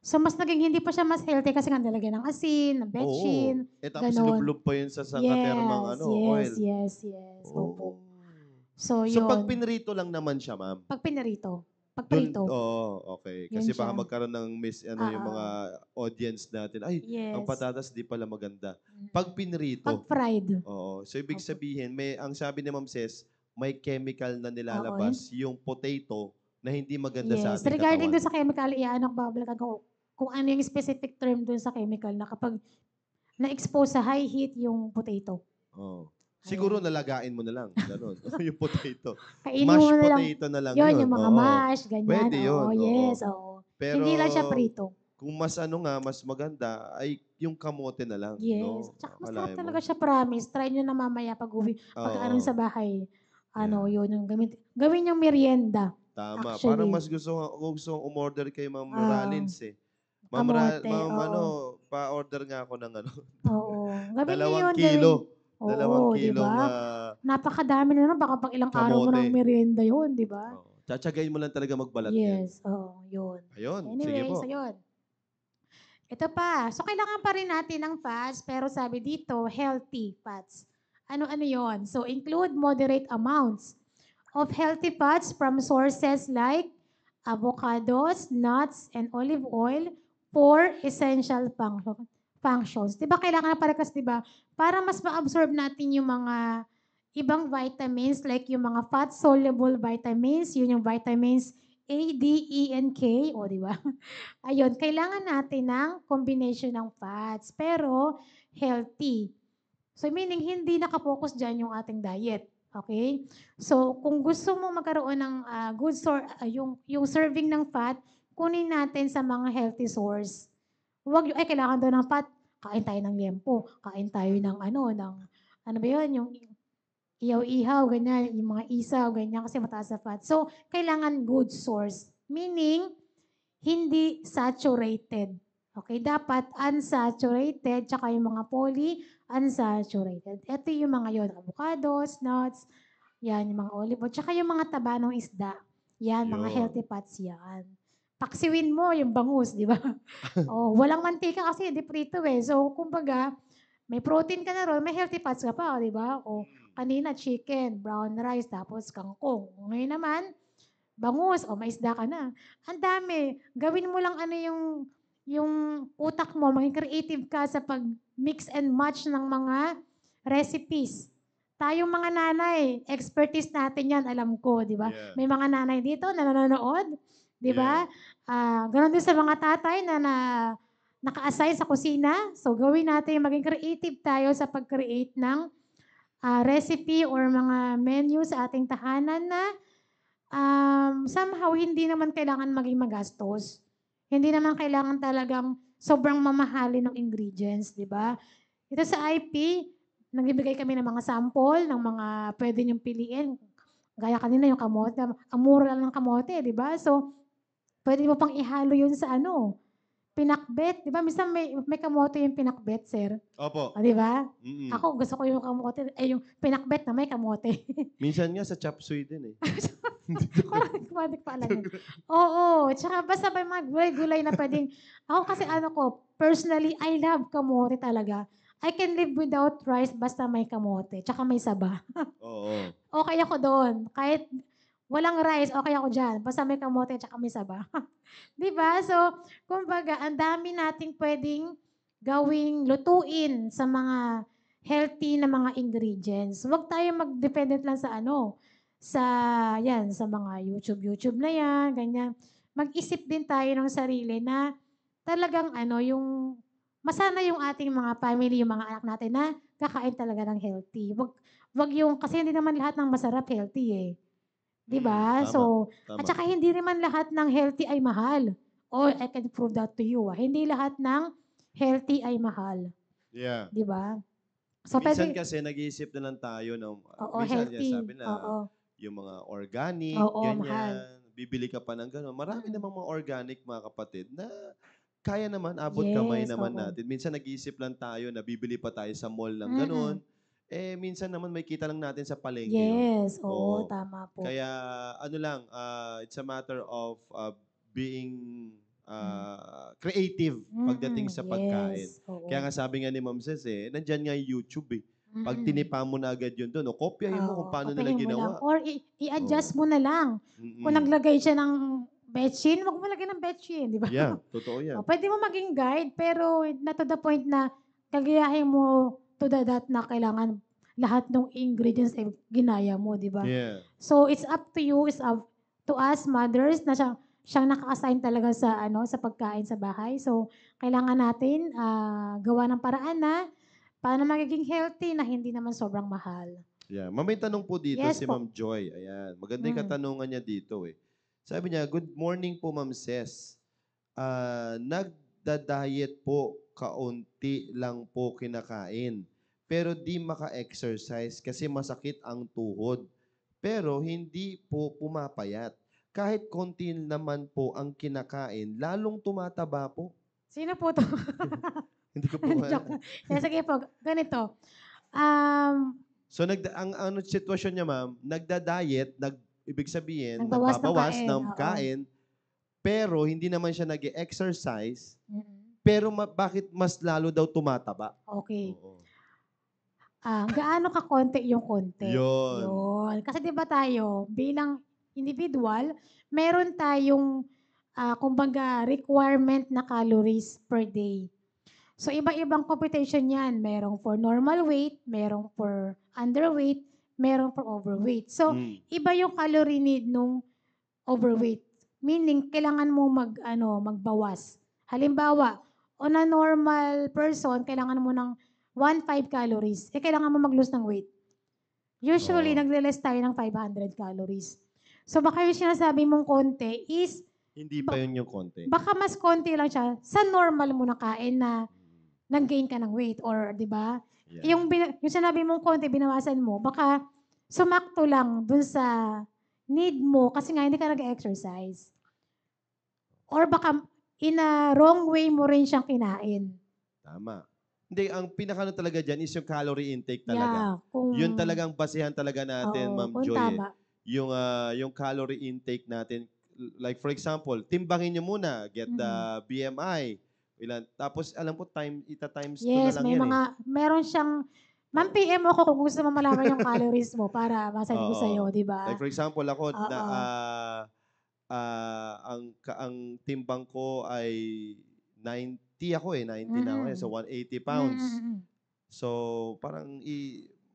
so mas naging hindi pa siya mas healthy kasi nga nalagyan ng asin, ng betchin, Tapos ganon. lublob pa yun sa sangkatermang oil. Yes. Opo. So, So yun. pag pinrito lang naman siya, ma'am. Pag pinarito. Pag Dun, prito. okay. Yun Kasi baka siya. magkaroon ng yung mga Oo. audience natin, ay, ang Yes. patatas di pala maganda. Pag Mm. Pag pinrito, fried. oo. So, ibig Opo. sabihin, ang sabi ni Ma'am Ses, may chemical na Oo. nilalabas yung potato na hindi maganda sa Yes. ating Regarding katawan. dun sa chemical, iaano ko, babalikan ko kung ano yung specific term dun sa chemical na kapag na-expose sa high heat yung potato. Oh. Siguro Ayan. nalagain mo na lang, gano'n. yung potato. Kainin mo Mashed na lang, potato na lang yun, yun, yung mga oo. mash, ganyan. Pwede Oo, yun, oo. yes, oo. Pero Hindi lang siya prito. kung mas mas maganda ay yung kamote na lang, Yes. no? Tsaka masarap Akalain talaga mo. siya, promise. Try nyo na mamaya pag ano sa Oo. bahay. Yeah. Ano, yun, yung gawin yung merienda. Tama. Parang Actually. mas gusto kong umorder kay Ma'am Ah, Ralins eh. kamote, Ma'am, oo. pa-order nga ako ng Oo. Gawin niyo dalawang yun, gawin. kilo. Dalawang Oo, 'di kilong ba? Napakadami na nun, baka pang ilang araw mo ng kamote. merienda yun, 'di ba? Oo. Tsatsagain mo lang talaga magbalat niyan. Yes, oo, yun. Ayun, sige Anyways, po. ayun. Ito pa. So, kailangan pa rin natin ng fats, pero sabi dito, healthy fats. Ano-ano yon? So, include moderate amounts of healthy fats from sources like avocados, nuts, and olive oil for essential functions. Di ba kailangan na parekas, di ba? Para mas ma-absorb natin yung mga ibang vitamins like yung mga fat-soluble vitamins, yun yung vitamins A, D, E, and K, o di ba? Ayun, kailangan natin ng combination ng fats, pero healthy. So meaning, hindi nakapokus dyan yung ating diet. Okay? So, kung gusto mo magkaroon ng yung serving ng fat, kunin natin sa mga healthy source. Huwag yung, kailangan daw ng fat, kain tayo ng liempo, kain tayo ng ano ba yun, yung ihaw-ihaw, ganyan, yung mga isaw, ganyan, kasi mataas sa fat. So, kailangan good source. Meaning, hindi saturated. Okay, dapat unsaturated, tsaka yung mga poly-unsaturated. Ito yung mga yon, avocados, nuts, yan, yung mga olive oil, tsaka yung mga taba ng isda. Yan, mga healthy Yun. fats yan. Paksiwin mo yung bangus, di ba? Oh, walang mantika kasi hindi prito eh. So, kumbaga, may protein ka na ron, may healthy fats ka pa, di ba? O, kanina chicken, brown rice, tapos kangkong. Ngayon naman, bangus, o may isda ka na. Ang dami. Gawin mo lang yung utak mo, maging creative ka sa pag-mix and match ng mga recipes. Tayong mga nanay, expertise natin yan, alam ko, di ba? Yeah. May mga nanay dito na nanonood, di ba? Yeah. Ganon din sa mga tatay na naka-assign sa kusina. So, gawin natin, maging creative tayo sa pag-create ng recipe or mga menu sa ating tahanan na somehow hindi naman kailangan maging magastos. Hindi naman kailangan talagang sobrang mamahalin ng ingredients, di ba? Ito sa IP, nagbibigay kami ng mga sample, ng mga pwede niyong piliin. Gaya kanina yung kamote, ang mura lang ng kamote, di ba? So, pwede mo pang ihalo yun sa pinakbet. Di ba? Minsan may kamote yung pinakbet, sir. Opo. O, di ba? Mm-mm. Ako, gusto ko yung kamote, yung pinakbet na may kamote. Minsan nga sa chop suey din eh. Parang hindi ko alam yun. Oo, tsaka basta may mga gulay-gulay na pwedeng, ako kasi personally, I love kamote talaga. I can live without rice basta may kamote, tsaka may saba. Oo. Okay ako doon. Kahit walang rice, okay ako dyan. Basta may kamote, tsaka may saba. Di ba? So, kumbaga, ang dami nating pwedeng gawing lutuin sa mga healthy na mga ingredients. Huwag tayo mag-dependent lang sa sa mga YouTube na yan, ganyan. Mag-isip din tayo ng sarili na talagang yung masana yung ating mga family, yung mga anak natin na kakain talaga ng healthy. Wag yung, kasi hindi naman lahat ng masarap healthy eh. Di ba? Tama. So, Tama. at saka hindi naman lahat ng healthy ay mahal. Oh, I can prove that to you. Hindi lahat ng healthy ay mahal. Yeah. Di ba? So, Minsan pwede, kasi nag-iisip na lang tayo ng, oo, minsan healthy. sabi na, Oo. yung mga organic, Oo, ganyan, mahal. bibili ka pa ng gano'n. Marami Mm. namang mga organic, mga kapatid, na kaya naman, abot kamay Yes, naman oo. natin. Minsan nag-iisip lang tayo na bibili pa tayo sa mall ng Mm. gano'n. Minsan naman may kita lang natin sa palengke yun. Yes, oo, Oo. tama po. Kaya it's a matter of being creative pagdating sa pagkain. Yes, oo. Kaya nga sabi nga ni Ma'am Ces, nandyan nga yung YouTube eh. Pag Mm. tinipa mo na agad yun doon, kopyahin mo kung Oo, paano nila kopyahin mo lang. ginawa. Or i-adjust mo na lang. Kung Mm-mm. naglagay siya ng betchin, wag mo lagyan ng betchin, di ba? Yeah, totoo yan. O, pwede mo maging guide, pero not to the point na gagayahin mo to the dot na kailangan lahat ng ingredients ay ginaya mo, di ba? Yeah. So, it's up to you, it's up to us mothers na siyang naka-assign talaga sa sa pagkain sa bahay. So, kailangan natin gawa ng paraan na paano magiging healthy na hindi naman sobrang mahal. Yeah. Ma'am, may tanong po dito Yes si po. Ma'am Joy. Ayan. Maganda yung Mm. katanungan niya dito eh. Sabi niya, good morning po Ma'am Ses. Nagda-diet po, kaunti lang po kinakain. Pero di maka-exercise kasi masakit ang tuhod. Pero hindi po pumapayat. Kahit konti naman po ang kinakain, lalong tumataba po. Sino po to? Hindi ko po Joke. alam. Sige po, ganito. Um, So ang sitwasyon niya ma'am, nagda-diet, ibig sabihin, Nagbawas ng nagbabawas kain, ng oo. kain, pero hindi naman siya nag-exercise, mm, pero bakit mas lalo daw tumataba? okay. Oo. Gaano ka konti yung konti? Yun. Yun. Kasi 'di ba tayo bilang individual, meron tayong kumbaga requirement na calories per day. So iba-ibang computation 'yan. Merong for normal weight, merong for underweight, merong for overweight. So Mm. iba yung calorie need nung overweight. Meaning kailangan mo magbawas. Halimbawa, on a normal person, kailangan mo ng 1.5 calories. Kailangan mo mag-lose ng weight. Usually, Oo. nagle-less tayo ng 500 calories. So, baka yung sinasabi mong konti is, Hindi pa yun yung konti. baka mas konti lang siya sa normal mo na kain na nag-gain ka ng weight or, di ba? Yeah. Yung sinabi mong konti, binawasan mo, baka sumakto lang dun sa need mo kasi nga hindi ka nag-exercise. Or baka in a wrong way mo rin siyang kinain. Tama. Hindi, ang pinakano talaga dyan is yung calorie intake talaga. Yeah, kung, Yun talagang basihan talaga natin, oo, Ma'am kung Joy. tama. Yung calorie intake natin, like for example, timbangin nyo muna, get the BMI, ilan, tapos alam ko times 2 na Yes, lang may yan mga, meron siyang, ma'am, PM mo ako kung gusto mo malaman yung calories mo para masabi ko Oo. sa'yo, di ba? Like for example, ako, Oo. ang timbang ko ay 90 ako 90 na ako Mm. so 180 pounds. Mm. So, parang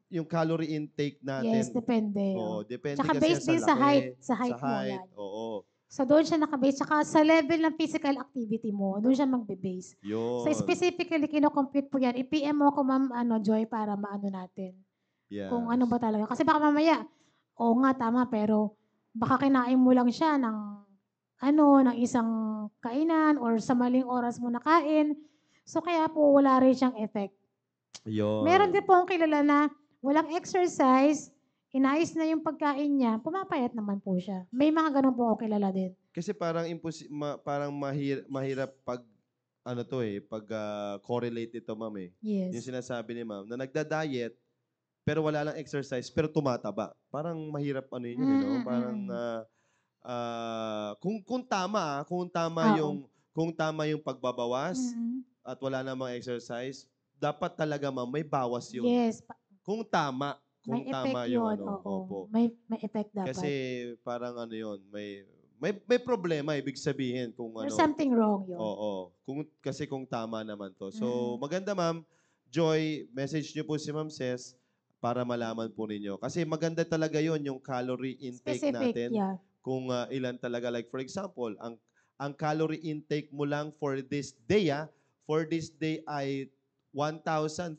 yung calorie intake Yes, natin, depende. oo, depende Tsaka kasi based yan sa din sa laki, height. Sa sa height mo height, yan. oo. So, doon siya nakabase. Tsaka sa level ng physical activity mo, doon siya magbe-base. Yun. So, specifically, kino-compute po yan. I-PM mo ako, Ma'am Joy, para maano natin. Yes. Kung ano ba talaga. Kasi baka mamaya, oo nga, tama, pero baka kinain mo lang siya ng isang kainan or sa maling oras mo nakain. So, kaya po wala rin siyang effect. Yun. Meron din po akong kilala na walang exercise, inayos na yung pagkain niya, pumapayat naman po siya. May mga ganun po ako kilala din. Kasi parang parang mahirap pag pag correlate ito, ma'am eh. Yung Yes. sinasabi ni ma'am na nagda-diet pero wala lang exercise pero tumataba. Parang mahirap yun, no? Parang kung tama, kung tama Oo. yung pagbabawas Mm. at wala namang exercise, dapat talaga ma'am may bawas yun. Yes. Kung tama, May effect yun. Oo. opo. May effect dapat. Kasi parang yun, may problema ibig sabihin kung There's something wrong yun. Oo. Kasi kung tama naman to. So, Mm. maganda ma'am. Joy, message niyo po si Ma'am Ses para malaman po ninyo. Kasi maganda talaga yon yung calorie intake Specific, natin. yeah. Kung ilan talaga. Like for example, ang calorie intake mo lang for this day, for this day ay 1,500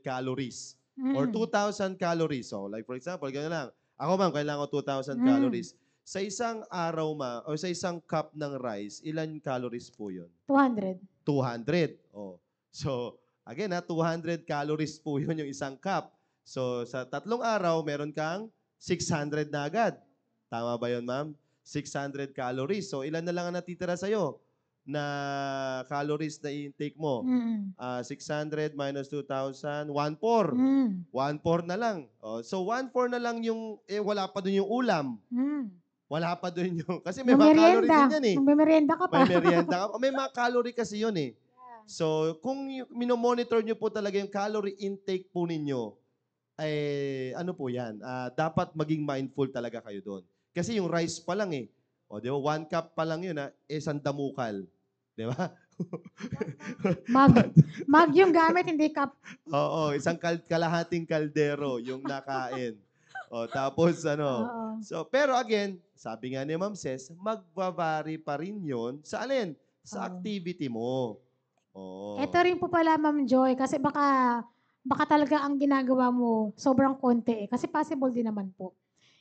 calories or 2,000 calories. So, like for example, gano'n lang. Ako ma'am, kailangan ko 2,000 calories. Sa isang araw o sa isang cup ng rice, ilan calories po yun? 200. 200. Oh. So, again 200 calories po yun yung isang cup. So, sa 3 araw, meron kang 600 na agad. Tama ba yun, ma'am? 600 calories. So, ilan na lang ang natitira sa'yo na calories na intake mo? 600 minus 2,000, 1,400. 1,400 na lang. Oh, so, 1,400 na lang yung, wala pa dun yung ulam. Wala pa dun yung, kasi may mga calorie din yan eh. Magmerienda ka pa. May merienda ka. May mga calorie kasi yun eh. So, kung minomonitor nyo po talaga yung calorie intake po ninyo, ano po yan, dapat maging mindful talaga kayo doon. Kasi yung rice pa lang O, di ba? 1 cup pa lang yun, isang damukal. Di ba? Mag yung gamit, hindi cup. Oo, isang kalahating kaldero yung nakain. O, tapos Oo. pero again, sabi nga ni Ma'am Ses, magbavari pa rin yun sa alin? Sa Oo. activity mo. Oo. Ito rin po pala, Ma'am Joy, kasi baka talaga ang ginagawa mo sobrang konti eh. Kasi possible din naman po.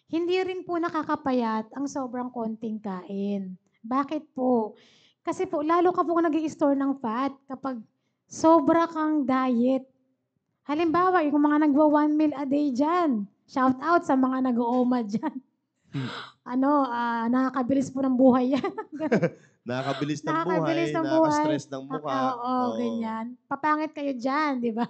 Hindi rin po nakakapayat ang sobrang konting kain. Bakit po? Kasi po, lalo ka po nag-i-store ng fat kapag sobra kang diet. Halimbawa, yung mga nagwa 1 meal a day dyan. Shout out sa mga nag-ooma dyan. Hmm. Nakakabilis po ng buhay yan. Nakakabilis ng Nakakabilis buhay, ng buhay. nakaka-stress ng mukha. Oo, Oo. ganyan. Papangit kayo dyan, di ba?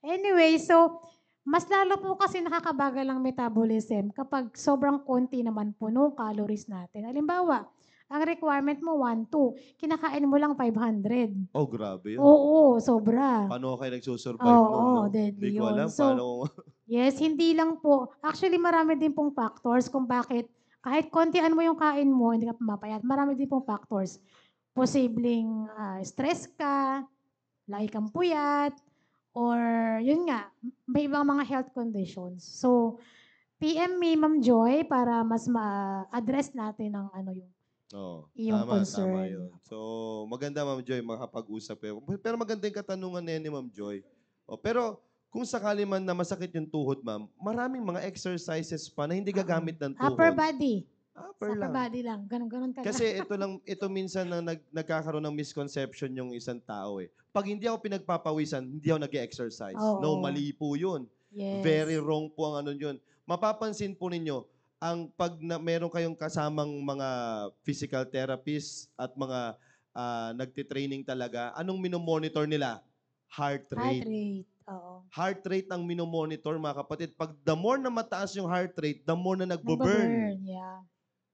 Anyway, so, mas lalo po kasi nakakabagal ang metabolism kapag sobrang konti naman po no calories natin. Halimbawa, ang requirement mo 1-2, kinakain mo lang 500. Oh, grabe yun. Oo, sobra. Paano kayo nagsusurvive nun, no? Oo, Hindi deadly ko yun. alam So, paano. yes, hindi lang po. Actually, marami din pong factors kung bakit kahit kontian mo yung kain mo, hindi ka pumapayat. Marami din pong factors. Posibleng stress ka, lagi kang puyat, or yun nga, may ibang mga health conditions. So, PM me, Ma'am Joy, para mas ma-address natin ang yung Oo, iyong tama concern. yun. So, maganda, Ma'am Joy, makapag-usap kayo. Pero maganda yung katanungan na yan ni Ma'am Joy. Pero kung sakali man na masakit yung tuhod, ma'am, maraming mga exercises pa na hindi gagamit ng Upper tuhod. body. Upper Sa upper lang. body lang. Ganon ka lang. Kasi ito minsan na nagkakaroon ng misconception yung isang tao eh. Pag hindi ako pinagpapawisan, hindi ako nag-exercise. No, Oo. mali po yun. Yes. Very wrong po ang yun. Mapapansin po ninyo, ang pag meron kayong kasamang mga physical therapists at mga nagtitraining talaga, anong minomonitor nila? Heart Heart rate. rate. Oo. Heart rate ang minomonitor, mga kapatid. Pag the more na mataas yung heart rate, the more na Nagbaburn. nagbo-burn. Yeah.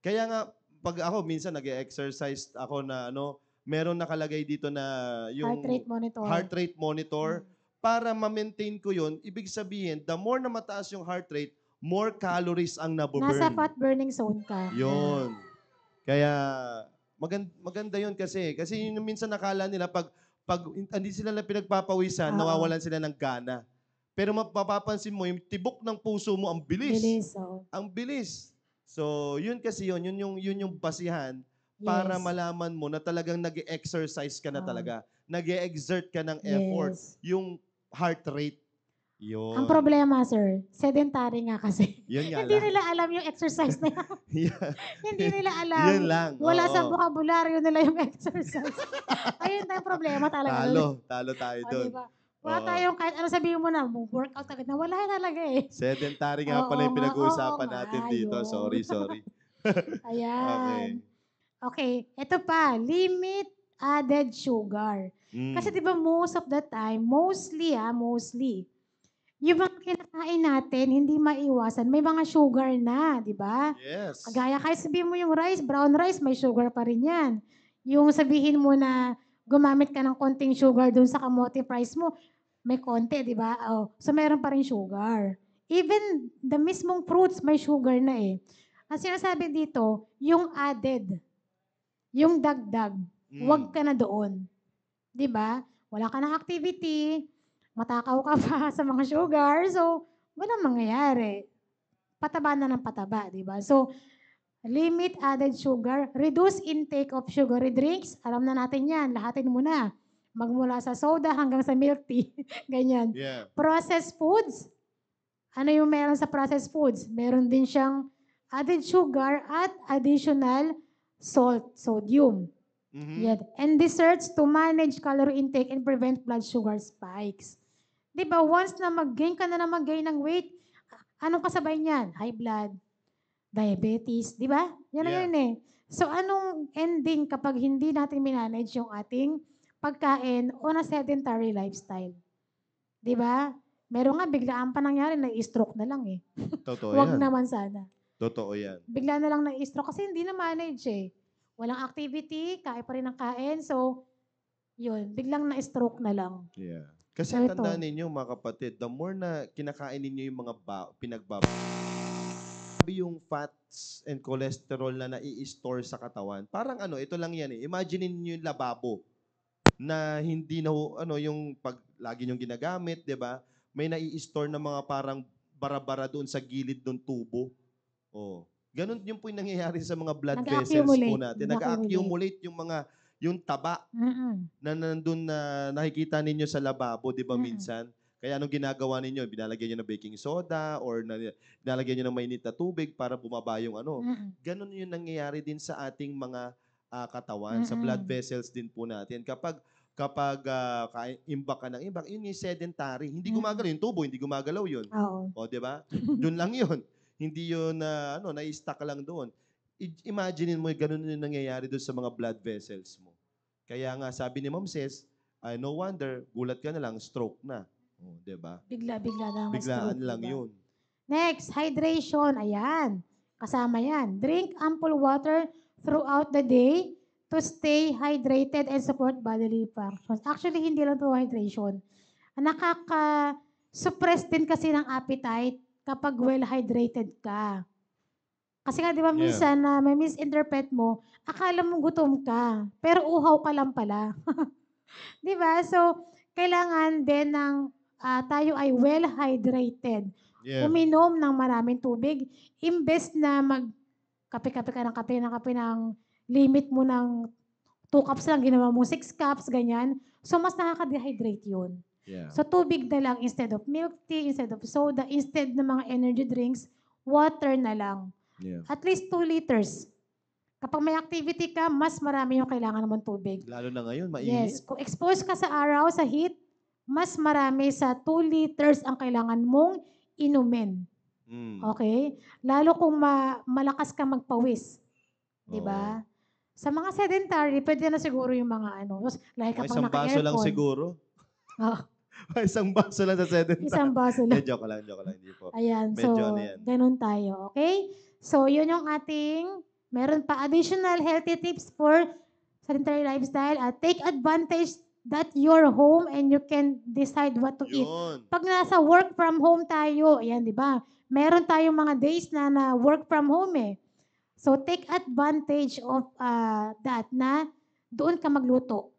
Kaya nga, pag ako, minsan nag-exercise ako na meron nakalagay dito na yung Heart rate monitor. heart rate monitor. Para ma-maintain ko yun, ibig sabihin, the more na mataas yung heart rate, more calories ang naboburn. Nasa fat burning zone ka. Yun. Kaya, maganda yun kasi. Kasi yun yung minsan nakala nila, pag hindi sila na pinagpapawisan, Oo. nawawalan sila ng gana. Pero mapapansin mo, yung tibok ng puso mo, ang bilis. Bilis. Oo. Ang bilis. So, yun kasi yun yung basihan para Yes. malaman mo na talagang nag-exercise ka na Oo. talaga. Nag-exert ka ng effort. Yes. Yung heart rate. Yun. Ang problema, sir, sedentary nga kasi. Yun nga Hindi lang. nila alam yung exercise na yan. Yeah. Hindi nila alam. Yun lang. Wala Oo. sa vocabulary nila yung exercise. Ayun tayong problema talaga. Talo tayo O, doon. diba? Wala Oo. tayong kahit ano sabihin mo na, workout agad na. Wala talaga eh. Sedentary nga pala Oo yung nga, pinag-uusapan oo nga, natin dito. yun. Sorry. Ayan. Okay, ito pa, limit added sugar. Mm. Kasi 'di ba most of the time, mostly, yung mga kinakain natin, hindi maiwasan, may mga sugar na, 'di ba? Yes. Kagaya kahit sabihin mo yung rice, brown rice, may sugar pa rin 'yan. Yung sabihin mo na gumamit ka ng konting sugar dun sa kamote fries mo, may konti, 'di ba? Oh, so meron pa rin sugar. Even the mismong fruits may sugar na eh. Ang sinasabi dito, yung added, yung dagdag, huwag ka na doon. 'Di ba? Wala ka ng activity, matakaw ka pa sa mga sugar, so walang mangyayari. Pataba na ng pataba, 'di ba? So, limit added sugar, reduce intake of sugary drinks. Alam na natin 'yan, lahatin mo na. Magmula sa soda hanggang sa milk tea, ganyan. Yeah. Processed foods. Ano yung meron sa processed foods? Meron din siyang added sugar at additional salt, sodium. Mhm. Yan. And desserts to manage calorie intake and prevent blood sugar spikes. Di ba, once na mag-gain ka na mag-gain ng weight, anong kasabay niyan? High blood, diabetes, di ba? Yan na Yeah. yun eh. So, anong ending kapag hindi natin minanage yung ating pagkain on a sedentary lifestyle? Di ba? Meron nga, biglaan pa nangyari, na-stroke na lang eh. Totoo Huwag yan. naman sana. Totoo yan. Bigla na lang na-stroke kasi hindi na manage eh. Walang activity, kain pa rin ng kain. So, yun, biglang na-stroke na lang. Yeah. Kasi So, ito. tandaan ninyo, mga kapatid, the more na kinakain ninyo yung mga yung fats and cholesterol na nai-store sa katawan, parang ano, ito lang yan eh. Imagine niyo yung lababo na hindi na, yung pag lagi niyong ginagamit, di ba? May nai-store na mga parang bara-bara doon sa gilid ng tubo. Oh. Ganun yung po yung nangyayari sa mga blood vessels po natin. Nag-accumulate yung taba na nandun na nakikita ninyo sa lababo, di ba minsan? Kaya anong ginagawa ninyo? Binalagyan nyo ng baking soda or binalagyan nyo ng mainit na tubig para bumaba yung ano. Ganun yung nangyayari din sa ating mga katawan, sa blood vessels din po natin. Kapag imbak ka ng imbak, yun yung sedentary. Hindi gumagalaw yung tubo, hindi gumagalaw yun. Oo. O, di ba? Doon lang yun. Hindi yun na-stuck lang doon. Imagine mo, ganun yung nangyayari doon sa mga blood vessels mo. Kaya nga, sabi ni Ma'am Ces, no wonder, gulat ka na lang, stroke na. Oh, di ba? Bigla-bigla lang. Biglaan lang yun. Next, hydration. Ayan. Kasama yan. Drink ample water throughout the day to stay hydrated and support bodily functions. Actually, hindi lang to hydration. Nakaka-suppress din kasi ng appetite kapag well-hydrated ka. Kasi nga, di ba, minsan na may misinterpret mo, akala mo gutom ka, pero uhaw ka lang pala. Di ba? So, kailangan din ng tayo ay well-hydrated. Yeah. Uminom ng maraming tubig. Imbes na mag-kape-kape ka ng kape ng limit mo ng 2 cups lang, ginawa mo 6 cups, ganyan. So, mas nakaka-dehydrate yun. Yeah. So, tubig na lang instead of milk tea, instead of soda, instead ng mga energy drinks, water na lang. Yeah. At least 2 liters. Kapag may activity ka, mas marami yung kailangan naman tubig. Lalo na ngayon, mainit. Yes. Kung exposed ka sa araw, sa heat, mas marami sa 2 liters ang kailangan mong inumin. Okay? Lalo kung malakas ka magpawis. Di ba? Sa mga sedentary, pwede na siguro yung mga like kapag isang baso lang siguro. Oh. Isang baso lang sa sedentary. Isang baso lang. Joke lang. Hindi po. Ayan. Medyo So, ganun tayo. Okay? So, yun yung meron pa additional healthy tips for sedentary lifestyle. Take advantage that you're home and you can decide what to eat. Pag nasa work from home tayo, ayan, di ba? Meron tayong mga days na work from home eh. So, take advantage of that na doon ka magluto.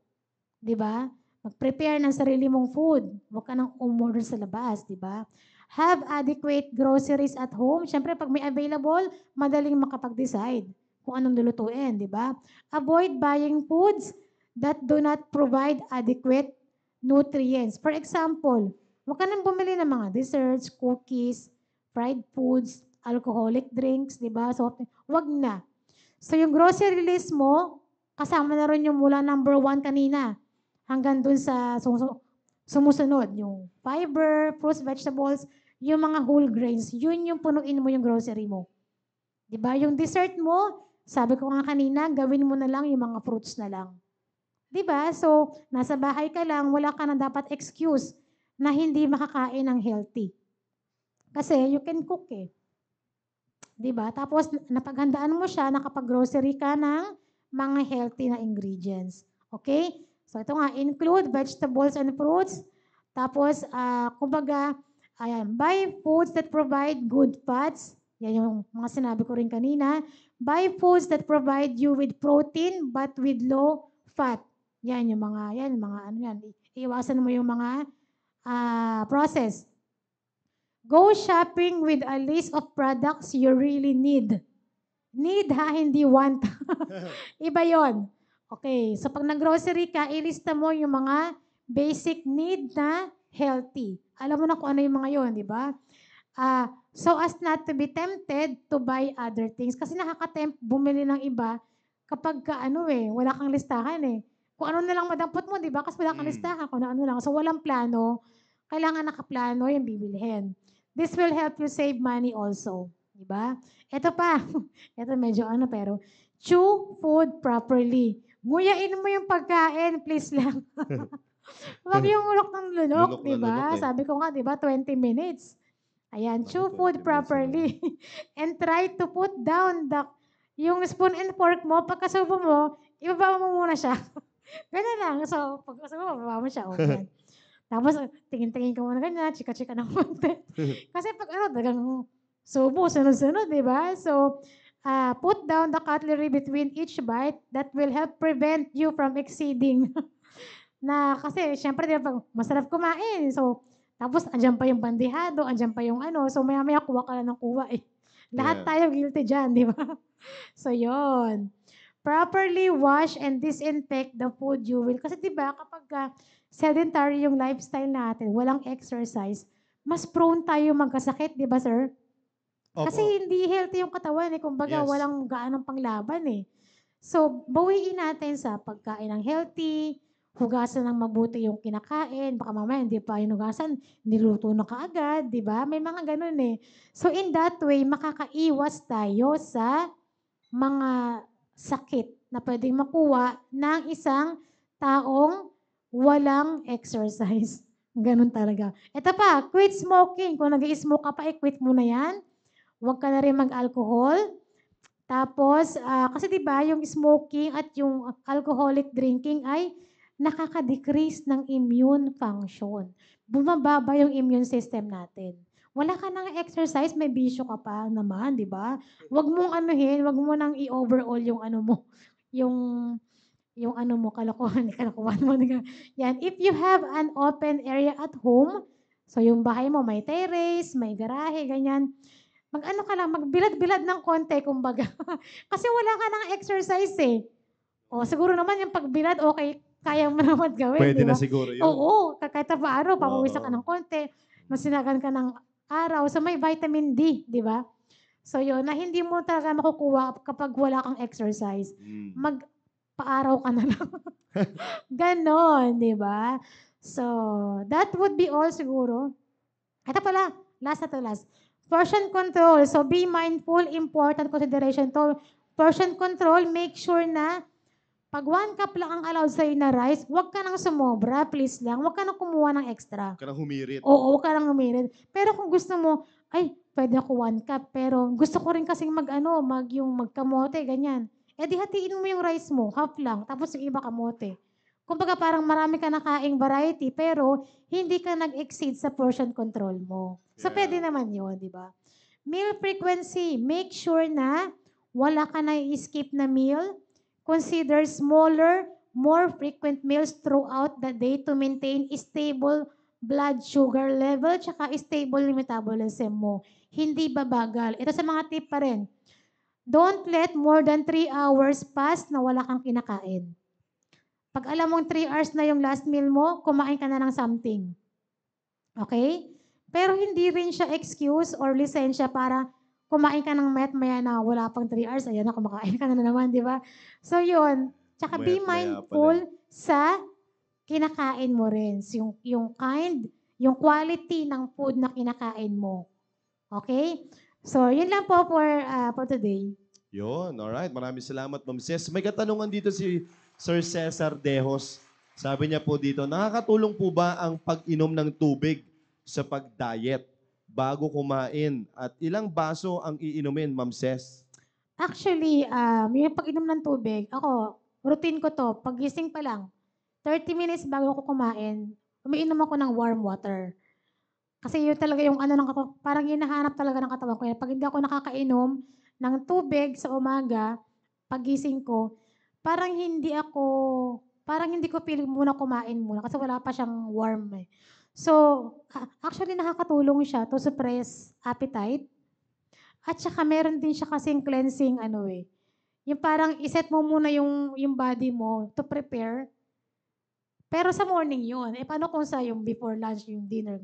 Di ba? Mag-prepare ng sarili mong food. Huwag ka nang umorder sa labas, di ba? Have adequate groceries at home. Siyempre, pag may available, madaling makapag-decide kung anong lulutuin, di ba? Avoid buying foods that do not provide adequate nutrients. For example, huwag ka nang bumili ng mga desserts, cookies, fried foods, alcoholic drinks, di ba? So, wag na. So, yung grocery list mo, kasama na rin yung mula number 1 kanina hanggang dun sa sumusunod. Yung fiber, fruits, vegetables, yung mga whole grains, yun yung punuin mo yung grocery mo. Di ba? Yung dessert mo, sabi ko nga kanina, gawin mo na lang yung mga fruits na lang. Di ba? So, nasa bahay ka lang, wala ka na dapat excuse na hindi makakain ng healthy. Kasi you can cook eh. Diba? Tapos, napaghandaan mo siya, nakapag-grocery ka ng mga healthy na ingredients. Okay? So, ito nga, include vegetables and fruits. Tapos, kumbaga, buy foods that provide good fats. Yan yung mga sinabi ko rin kanina. Buy foods that provide you with protein but with low fat. Yan yung mga iiwasan mo yung mga process. Go shopping with a list of products you really need. Need ha, hindi want. Iba yon. Okay, so pag nag-grocery ka, ilista mo yung mga basic need na healthy. Alam mo na kung ano yung mga yon, di ba? So as not to be tempted to buy other things. Kasi nakaka-tempt bumili ng iba kapag wala kang listahan eh. Kung ano na lang madampot mo, di ba? Kasi wala kang listahan, kung ano lang. So walang plano, kailangan nakaplano yung bibilihin. This will help you save money also. Diba? Ito pa. Ito medyo pero chew food properly. Nguyain mo yung pagkain, please lang. Huwag yung ulok ng lunok, diba? Sabi ko nga, diba, 20 minutes. Ayan, chew food properly. And try to put down yung spoon and fork mo, pagkasubo mo, ibaba mo muna siya. Ganyan lang. So, pagkasubo mo, ibaba mo siya. Okay. Tapos, tingin-tingin ka muna ganyan, chika-chika ng konti. Kasi pag dagang Subo, sunod-sunod, di ba? So, put down the cutlery between each bite. That will help prevent you from exceeding. Na kasi, syempre, di ba, pag masarap kumain. So, tapos, andyan pa yung bandihado, andyan pa yung ano. So, maya-maya, kuha ka lang ng kuha eh. Lahat Yeah. tayo guilty dyan, di ba? So, yon. Properly wash and disinfect the food you will. Kasi di ba, kapag sedentary yung lifestyle natin, walang exercise, mas prone tayo magkasakit, di ba, sir? Kasi Opo. hindi healthy yung katawan eh. Kumbaga, Yes. walang gaanong panglaban eh. So, bawiin natin sa pagkain ng healthy, hugasan ng mabuti yung kinakain. Baka mamaya hindi pa hinugasan, niluto na kaagad, di ba? May mga ganun eh. So, in that way, makakaiwas tayo sa mga sakit na pwedeng makuha ng isang taong walang exercise. Ganun talaga. Ito pa, quit smoking. Kung nag-i-smoke ka pa, i-quit mo na yan. Huwag ka na rin mag-alcohol. Tapos, kasi 'di ba yung smoking at yung alcoholic drinking ay nakaka-decrease ng immune function. Bumababa yung immune system natin. Wala ka nang exercise, may bisyo ka pa naman, 'di ba? Huwag mong anuhin, huwag mo nang i-overall yung ano mo, yung yung ano mo, kalokohan, kalokohan mo. Yan. If you have an open area at home, so yung bahay mo may terrace, may garahe, ganyan, mag-ano ka lang, magbilad-bilad ng konti kumbaga. Kasi wala ka ng exercise eh. O siguro naman yung pagbilad, okay, kaya mo naman gawin, Pwede di na ba? siguro yun. Oo, kahit pa araw, papawisan ka Oo. ng konti, masinagan ka ng araw, so may vitamin D, di ba? So yun, na hindi mo talaga makukuha kapag wala kang exercise. Mm. Magpaaraw ka na lang. Ganon, di ba? So, that would be all siguro. Ito pala, last na to last. Portion control. So, be mindful, important consideration to. Portion control, make sure na pag 1 cup lang ang allowed sa'yo na rice, huwag ka nang sumobra, please lang. Huwag ka nang kumuha ng extra. Ka nang humirit. Oo, huwag ka nang umirit. Pero kung gusto mo, ay, pwede ako 1 cup, pero gusto ko rin kasing yung magkamote, ganyan. Eh di hatiin mo yung rice mo, half lang, tapos yung iba kamote. Kumbaga parang marami ka nakaing variety, pero hindi ka nag-exceed sa portion control mo. So, pwede Yeah. naman yun, di ba? Meal frequency, make sure na wala ka na i-skip na meal. Consider smaller, more frequent meals throughout the day to maintain stable blood sugar level tsaka stable yung metabolism mo. Hindi babagal. Ito sa mga tip pa rin. Don't let more than 3 hours pass na wala kang kinakain. Pag alam mong 3 hours na yung last meal mo, kumain ka na ng something. Okay? Pero hindi rin siya excuse or lisensya para kumain ka ng maya na wala pang 3 hours, ayan na, kumakain ka na naman, di ba? So, yun. Tsaka be Maya't maya pala mindful eh. sa kinakain mo rin. Yung kind, yung quality ng food na kinakain mo. Okay? So, yun lang po for today. Yun, alright. Maraming salamat, Ma'am Ces. May katanungan dito si Sir Cesar Dejos. Sabi niya po dito, nakakatulong po ba ang pag-inom ng tubig sa pag-diet bago kumain? At ilang baso ang iinumin, Ma'am Ces? Actually, yung pag-inom ng tubig, ako, routine ko to, pagising pa lang, 30 minutes bago ako kumain, umiinom ako ng warm water. Kasi yun talaga yung ano ng katawan, parang hinahanap talaga ng katawan ko. Pag hindi ako nakakainom ng tubig sa umaga, pagising ko, parang hindi ko feeling muna kumain muna kasi wala pa siyang warm eh. So, actually nakakatulong siya to suppress appetite. At saka meron din siya kasing cleansing ano eh. Yung parang iset mo muna yung body mo to prepare. Pero sa morning yun. Eh paano kung sa yung before lunch, yung dinner?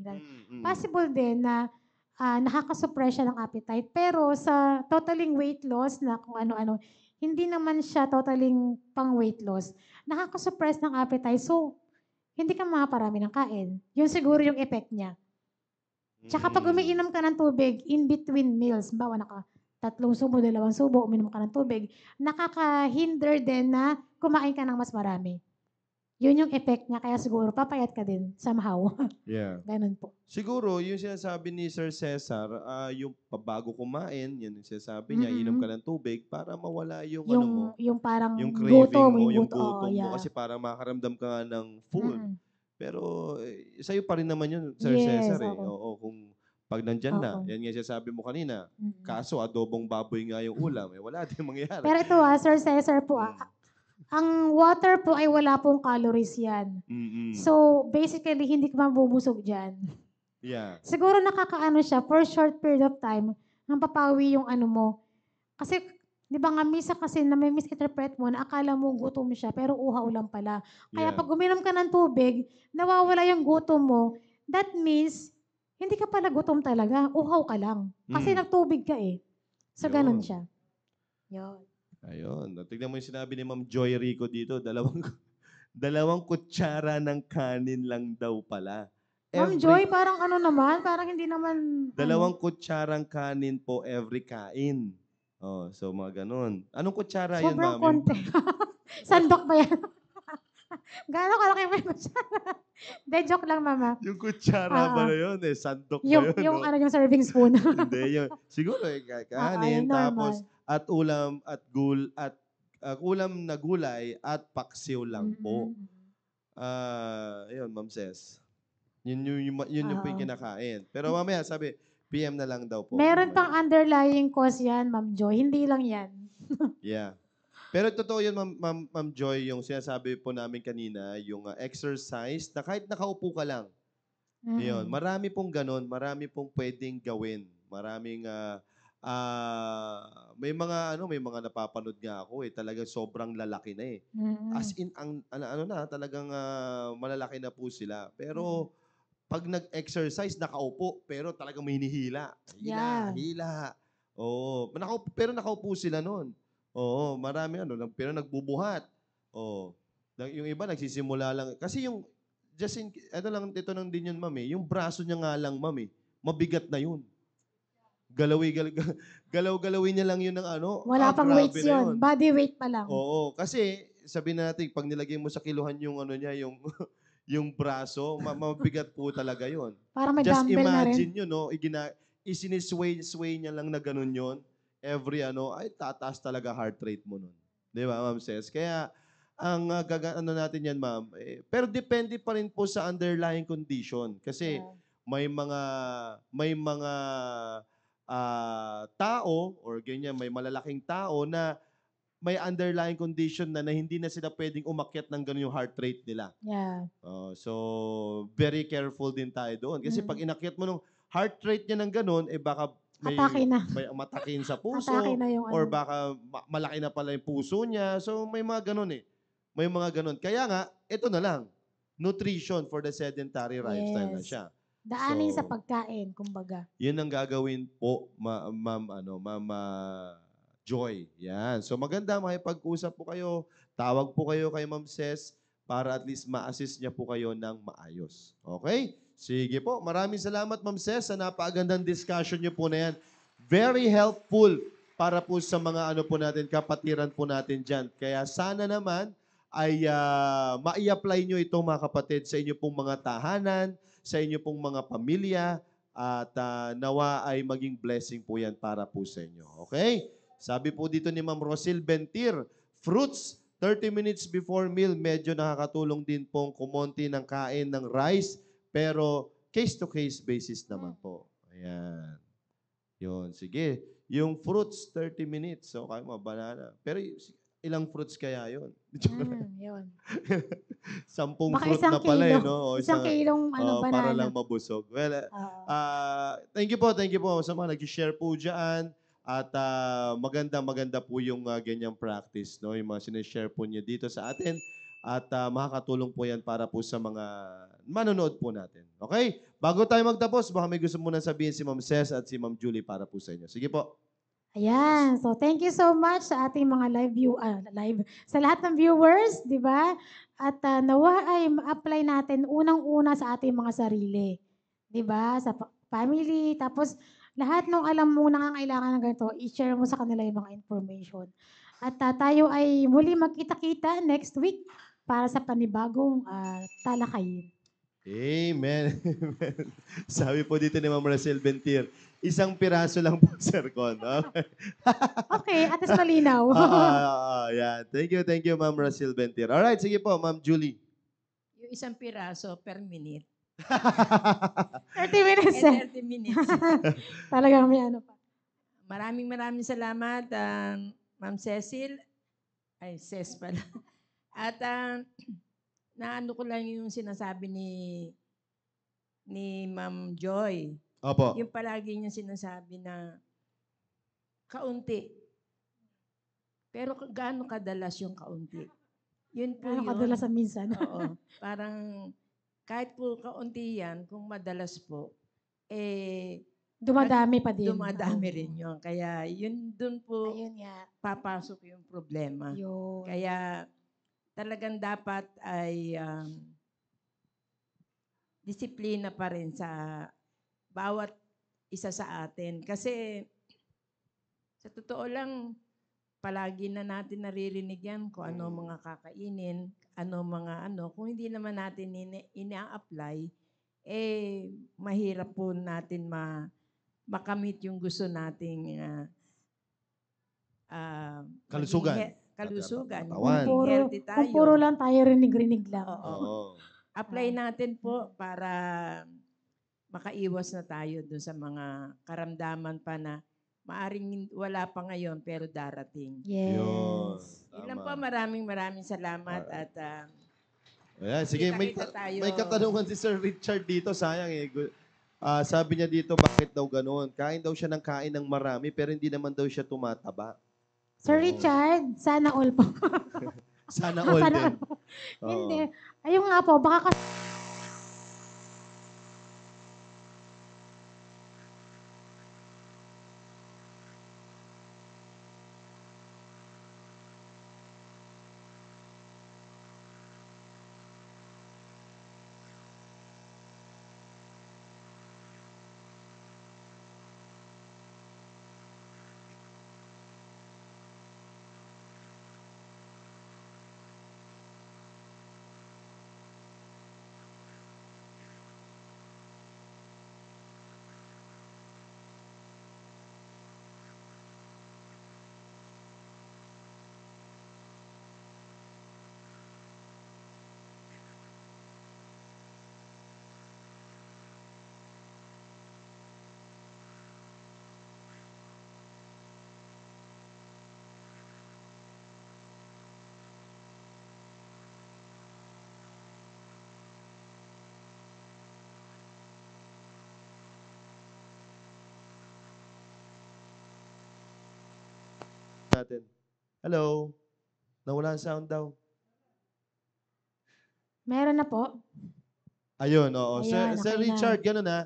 Possible din na nakakasuppress siya ng appetite. Pero sa totaling weight loss na kung ano-ano, hindi naman siya totaling pang weight loss. Nakakasuppress ng appetite. So, hindi ka makaparami ng kain. Yun siguro yung effect niya. Tsaka pag umiinom ka ng tubig, in between meals, bawa 3 subo, 2 subo, uminom ka ng tubig, nakaka-hinder din na kumain ka ng mas marami. Yun yung effect niya, kaya siguro papayat ka din somehow. Yeah. Ganun po. Siguro, yung sinasabi ni Sir Cesar, yung bago kumain, yan yung sinasabi niya, inom ka ng tubig para mawala yung, ano mo, Yung parang yung gutom, craving mo, yung oo, gutom mo, yeah. kasi parang makaramdam ka nga ng full. Mm-mm. Pero sa'yo pa rin naman yun, Sir Yes, Cesar eh. oo. Oo, kung Pag nandyan na, Oo. yan nga sabi mo kanina, Mm. kaso adobong baboy nga yung ulam, wala din mangyayari. Pero ito Sir Cesar po, ang water po ay wala pong calories yan. Mm-mm. So, basically, hindi ka mabubusog dyan. Yeah. Siguro nakakaano siya, for a short period of time, nang papawi yung ano mo. Kasi, di ba nga, misa kasi na may misinterpret mo na akala mo gutom siya, pero uhaw lang pala. Kaya Yeah. pag uminom ka ng tubig, nawawala yung gutom mo, that means, hindi ka pala gutom talaga, uhaw ka lang. Kasi nagtubig ka eh. So, ganun Yun. siya. Yun. Ayun. Tignan mo yung sinabi ni Ma'am Joy Rico dito, dalawang kutsara ng kanin lang daw pala. Ma'am Joy, parang ano naman, parang hindi naman, Dalawang kutsarang kanin po every kain. Oh, so mga ganun. Anong kutsara yun, sobrang ma'am? Yung, konti. Sandok ba yan? Gano'ng kalaki ba yung kutsara? De, joke lang, mama. yung kutsara ba Oo. na yun? Sandok ba Yung, yun? yung, no? ano, yung serving spoon. Hindi yun. Siguro kanin, yung tapos normal. at ulam at ulam na gulay at paksiw lang po. Ayun, Ma'am Ses. Yun yung po yung Oo. kinakain. Pero mamaya sabi, PM na lang daw po. Meron pang underlying cause yan, Ma'am Joy. Hindi lang yan. Yeah. Pero totoo yun, Ma'am Joy, yung sinasabi po namin kanina, yung exercise, na kahit nakaupo ka lang, yun, marami pong ganun, marami pong pwedeng gawin. Maraming, may mga napapanood nga ako talagang sobrang lalaki na eh. As in, talagang malalaki na po sila. Pero, pag nag-exercise, nakaupo, pero talagang may hinihila. Yeah. Hila. Oo. Pero nakaupo sila noon. Oo, marami pero nagbubuhat. Oo. Yung iba nagsisimula lang. Kasi yung, ito lang din yun, ma'am yung braso niya nga lang, ma'am mabigat na yun. Galaw-galawin niya lang yun ng Wala pang grabe weights na yun. Body weight pa lang. Oo, kasi sabihin natin, pag nilagay mo sa kiluhan yung yung yung braso, mabigat po talaga yun. Para may Just dumbbell na rin. imagine yun, no? Isinisway niya lang na ganun yun. Every ay tataas talaga heart rate mo nun. Di ba, Ma'am Ses? Kaya, ang natin yan, ma'am, pero depende pa rin po sa underlying condition. Kasi, may mga tao, or ganyan, may malalaking tao na may underlying condition na hindi na sila pwedeng umakyat ng ganun yung heart rate nila. Yeah. So, very careful din tayo doon. Kasi pag inakyat mo nung heart rate niya ng ganun, baka may matakin sa puso, Atake na yung or baka malaki na pala yung puso niya. So, may mga ganun May mga ganun. Kaya nga, ito na lang. Nutrition for the sedentary lifestyle na siya. Daanin sa pagkain, kumbaga. Yun ang gagawin po, Ma'am Joy. Yan. So maganda, makipag-usap po kayo. Tawag po kayo kay Ma'am Ses para at least ma-assist niya po kayo ng maayos. Okay? Sige po. Maraming salamat, Ma'am Ses, sa napakagandang discussion niyo po na yan. Very helpful para po sa mga po natin, kapatiran po natin dyan. Kaya sana naman ay ma-i-apply nyo itong mga kapatid sa inyo pong mga tahanan, sa inyo pong mga pamilya, at nawa ay maging blessing po yan para po sa inyo. Okay? Sabi po dito ni Ma'am Rosil Bentir, fruits 30 minutes before meal, medyo nakakatulong din pong kumonti ng kain ng rice, pero case-to-case basis naman po. Ayan. Yun, sige. Yung fruits, 30 minutes. So, kayo mga banana. Pero ilang fruits kaya yun? Yun. 10 Baka fruit na pala no? O, isang kilong banana. Para lang mabusog. Well, thank you po sa mga nag-share po dyan. At maganda po yung ganyang practice, no? Yung mga sinishare po niya dito sa atin. At makakatulong po yan para po sa mga manonood po natin. Okay? Bago tayo magtapos, baka may gusto muna sabihin si Ma'am Ses at si Ma'am Julie para po sa inyo. Sige po. Ayan. So, thank you so much sa ating mga sa lahat ng viewers, di ba? At nawa ay ma-apply natin unang-una sa ating mga sarili. Di ba? Sa family, tapos lahat ng alam mo nangangailangan ng ganito, i-share mo sa kanila yung mga information. At tayo ay muli magkita-kita next week para sa panibagong talakayin. Amen. Sabi po dito ni Ma'am Rosel Bentir, isang piraso lang po, Sir Con. Okay. Okay, at least malinaw. Yeah. Thank you, Ma'am Rosel Bentir. Alright, sige po, Ma'am Julie. Yung isang piraso per minute. 30 minutes eh. 30 minutes. Talagang may ano pa. Maraming salamat, Ma'am Cecil. Ay, Ces pala. At naano ko lang yung sinasabi ni Ma'am Joy. Opo. Yung palagi niya sinasabi na kaunti. Pero gaano kadalas yung kaunti? Yun po Ano yun. kadalas sa minsan. Oo. Parang kahit po kaunti yan, kung madalas po, Dumadami pa din. dumadami rin yun. Kaya yun dun po Ayun nga. papasok yung problema. Yun. Kaya talagang dapat ay disiplina pa rin sa bawat isa sa atin. Kasi sa totoo lang, palagi na natin naririnig yan kung ano mga kakainin, kung hindi naman natin ina-apply, mahirap po natin makamit yung gusto nating Kalusugan. kalusugan. Katawan. Maging healthy tayo. Kung puro lang tayo rinig-rinig lang. Oo. Oo. Apply natin po para makaiwas na tayo dun sa mga karamdaman pa na maaring wala pa ngayon pero darating. Yun. Yes. Yun lang Tama. po, maraming salamat at Ayan, sige, kita-kita tayo. may katanungan si Sir Richard dito. Sayang eh. Sabi niya dito, bakit daw gano'n? Kain daw siya ng kain ng marami, pero hindi naman daw siya tumataba. Sir Oo. Richard, sana all po. Sana all Sana din. all. Oo. Hindi. Ayun nga po, baka kasi Natin. Hello? Nawala ang sound daw. meron na po. Ayun, oo. Ayan, Sir okay na. Richard, gano'n na.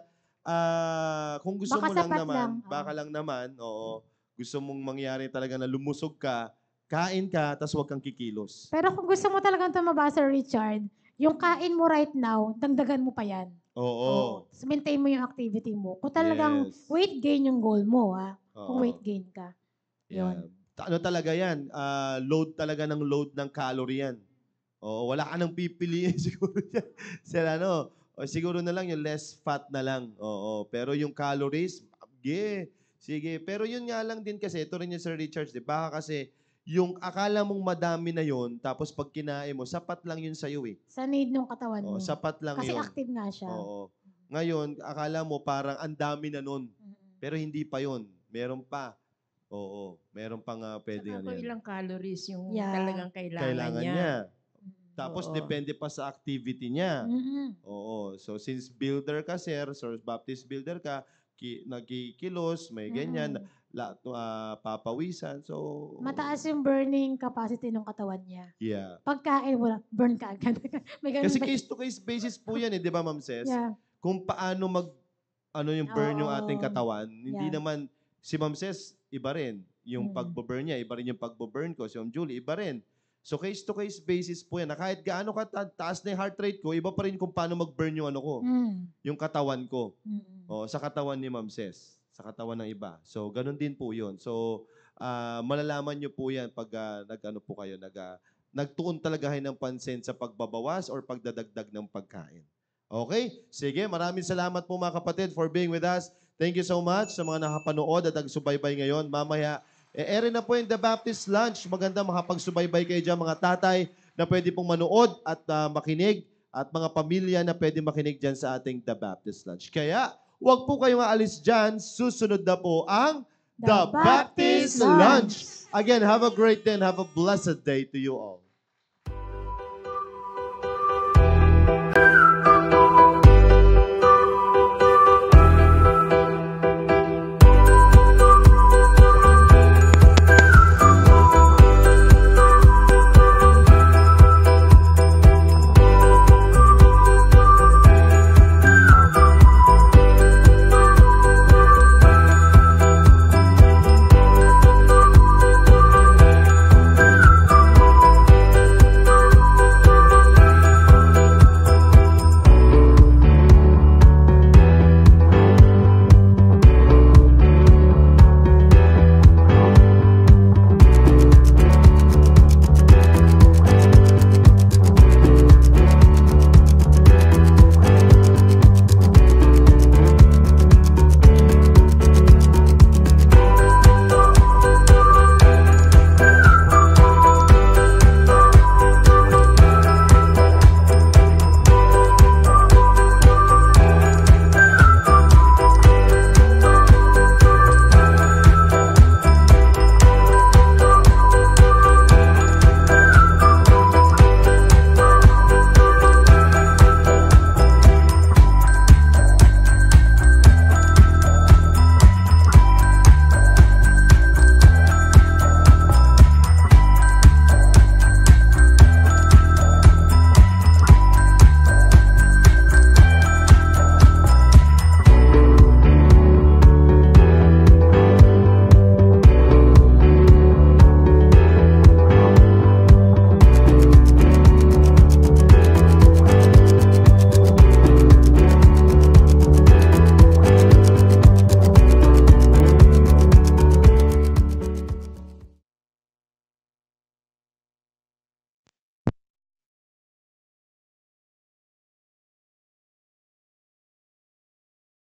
Kung gusto Baka mo lang sapat naman, lang, baka lang naman, oo. Gusto mong mangyari talaga na lumusog ka, kain ka, tas huwag kang kikilos. Pero kung gusto mo talagang tumaba, Sir Richard, yung kain mo right now, dagdagan mo pa yan. Oo. Tapos maintain mo yung activity mo. Kung talagang Yes. weight gain yung goal mo, ha? Kung Oo. weight gain ka. Yeah. Yun. Ano talaga yan? Load talaga ng load ng calorie yan. Oo, wala ka nang pipiliin siguro yan. O siguro na lang yung less fat na lang. Oo, pero yung calories, sige. Pero yun nga lang din kasi, ito rin yung Sir Richards, di ba? Kasi yung akala mong madami na yun, tapos pag kinain mo, sapat lang yun sa'yo eh. Sa need ng katawan Oo, mo. sapat lang Kasi yun. active nga siya. Oo. Ngayon, akala mo parang ang dami na nun. Pero hindi pa yun. Meron pa. Oo. Meron pa nga pwede Saka ano kung yan. ilang calories yung Yeah. talagang kailangan niya. Kailangan niya. Tapos Oo. depende pa sa activity niya. Mm-mm. Oo. So since builder ka, sir, Baptist builder ka, nagkikilos, may ganyan, papawisan. So, Mataas yung burning capacity ng katawan niya. yeah. Pagkain mo lang, burn ka agad. May ganun Kasi ba? case-to-case basis po yan eh, di ba, Ma'am Ces? Yeah. Kung paano yung burn yung Oo. ating katawan, hindi Yeah. naman, si Ma'am Ces, iba rin. Yung Mm. pagbo-burn niya, iba rin yung pagbo-burn ko. Si Ma'am Julie, iba rin. So case-to-case basis po yan. Na kahit gaano taas na yung heart rate ko, iba pa rin kung paano mag-burn yung ano ko, yung katawan ko. Mm-mm. O, sa katawan ni Ma'am Ces. Sa katawan ng iba. So, ganun din po yun. So, malalaman nyo po yan pag nag-ano po kayo, nagtuon talaga kayo ng pansin sa pagbabawas or pagdadagdag ng pagkain. Okay? Sige, maraming salamat po mga kapatid for being with us. Thank you so much sa mga nakapanood at nagsubaybay ngayon. Mamaya, ere na po yung The Baptist Lunch. Maganda makapagsubaybay kayo dyan mga tatay na pwede pong manood at makinig at mga pamilya na pwede makinig dyan sa ating The Baptist Lunch. Kaya, huwag po kayong aalis dyan. Susunod na po ang The Baptist Lunch. Again, have a great day and have a blessed day to you all.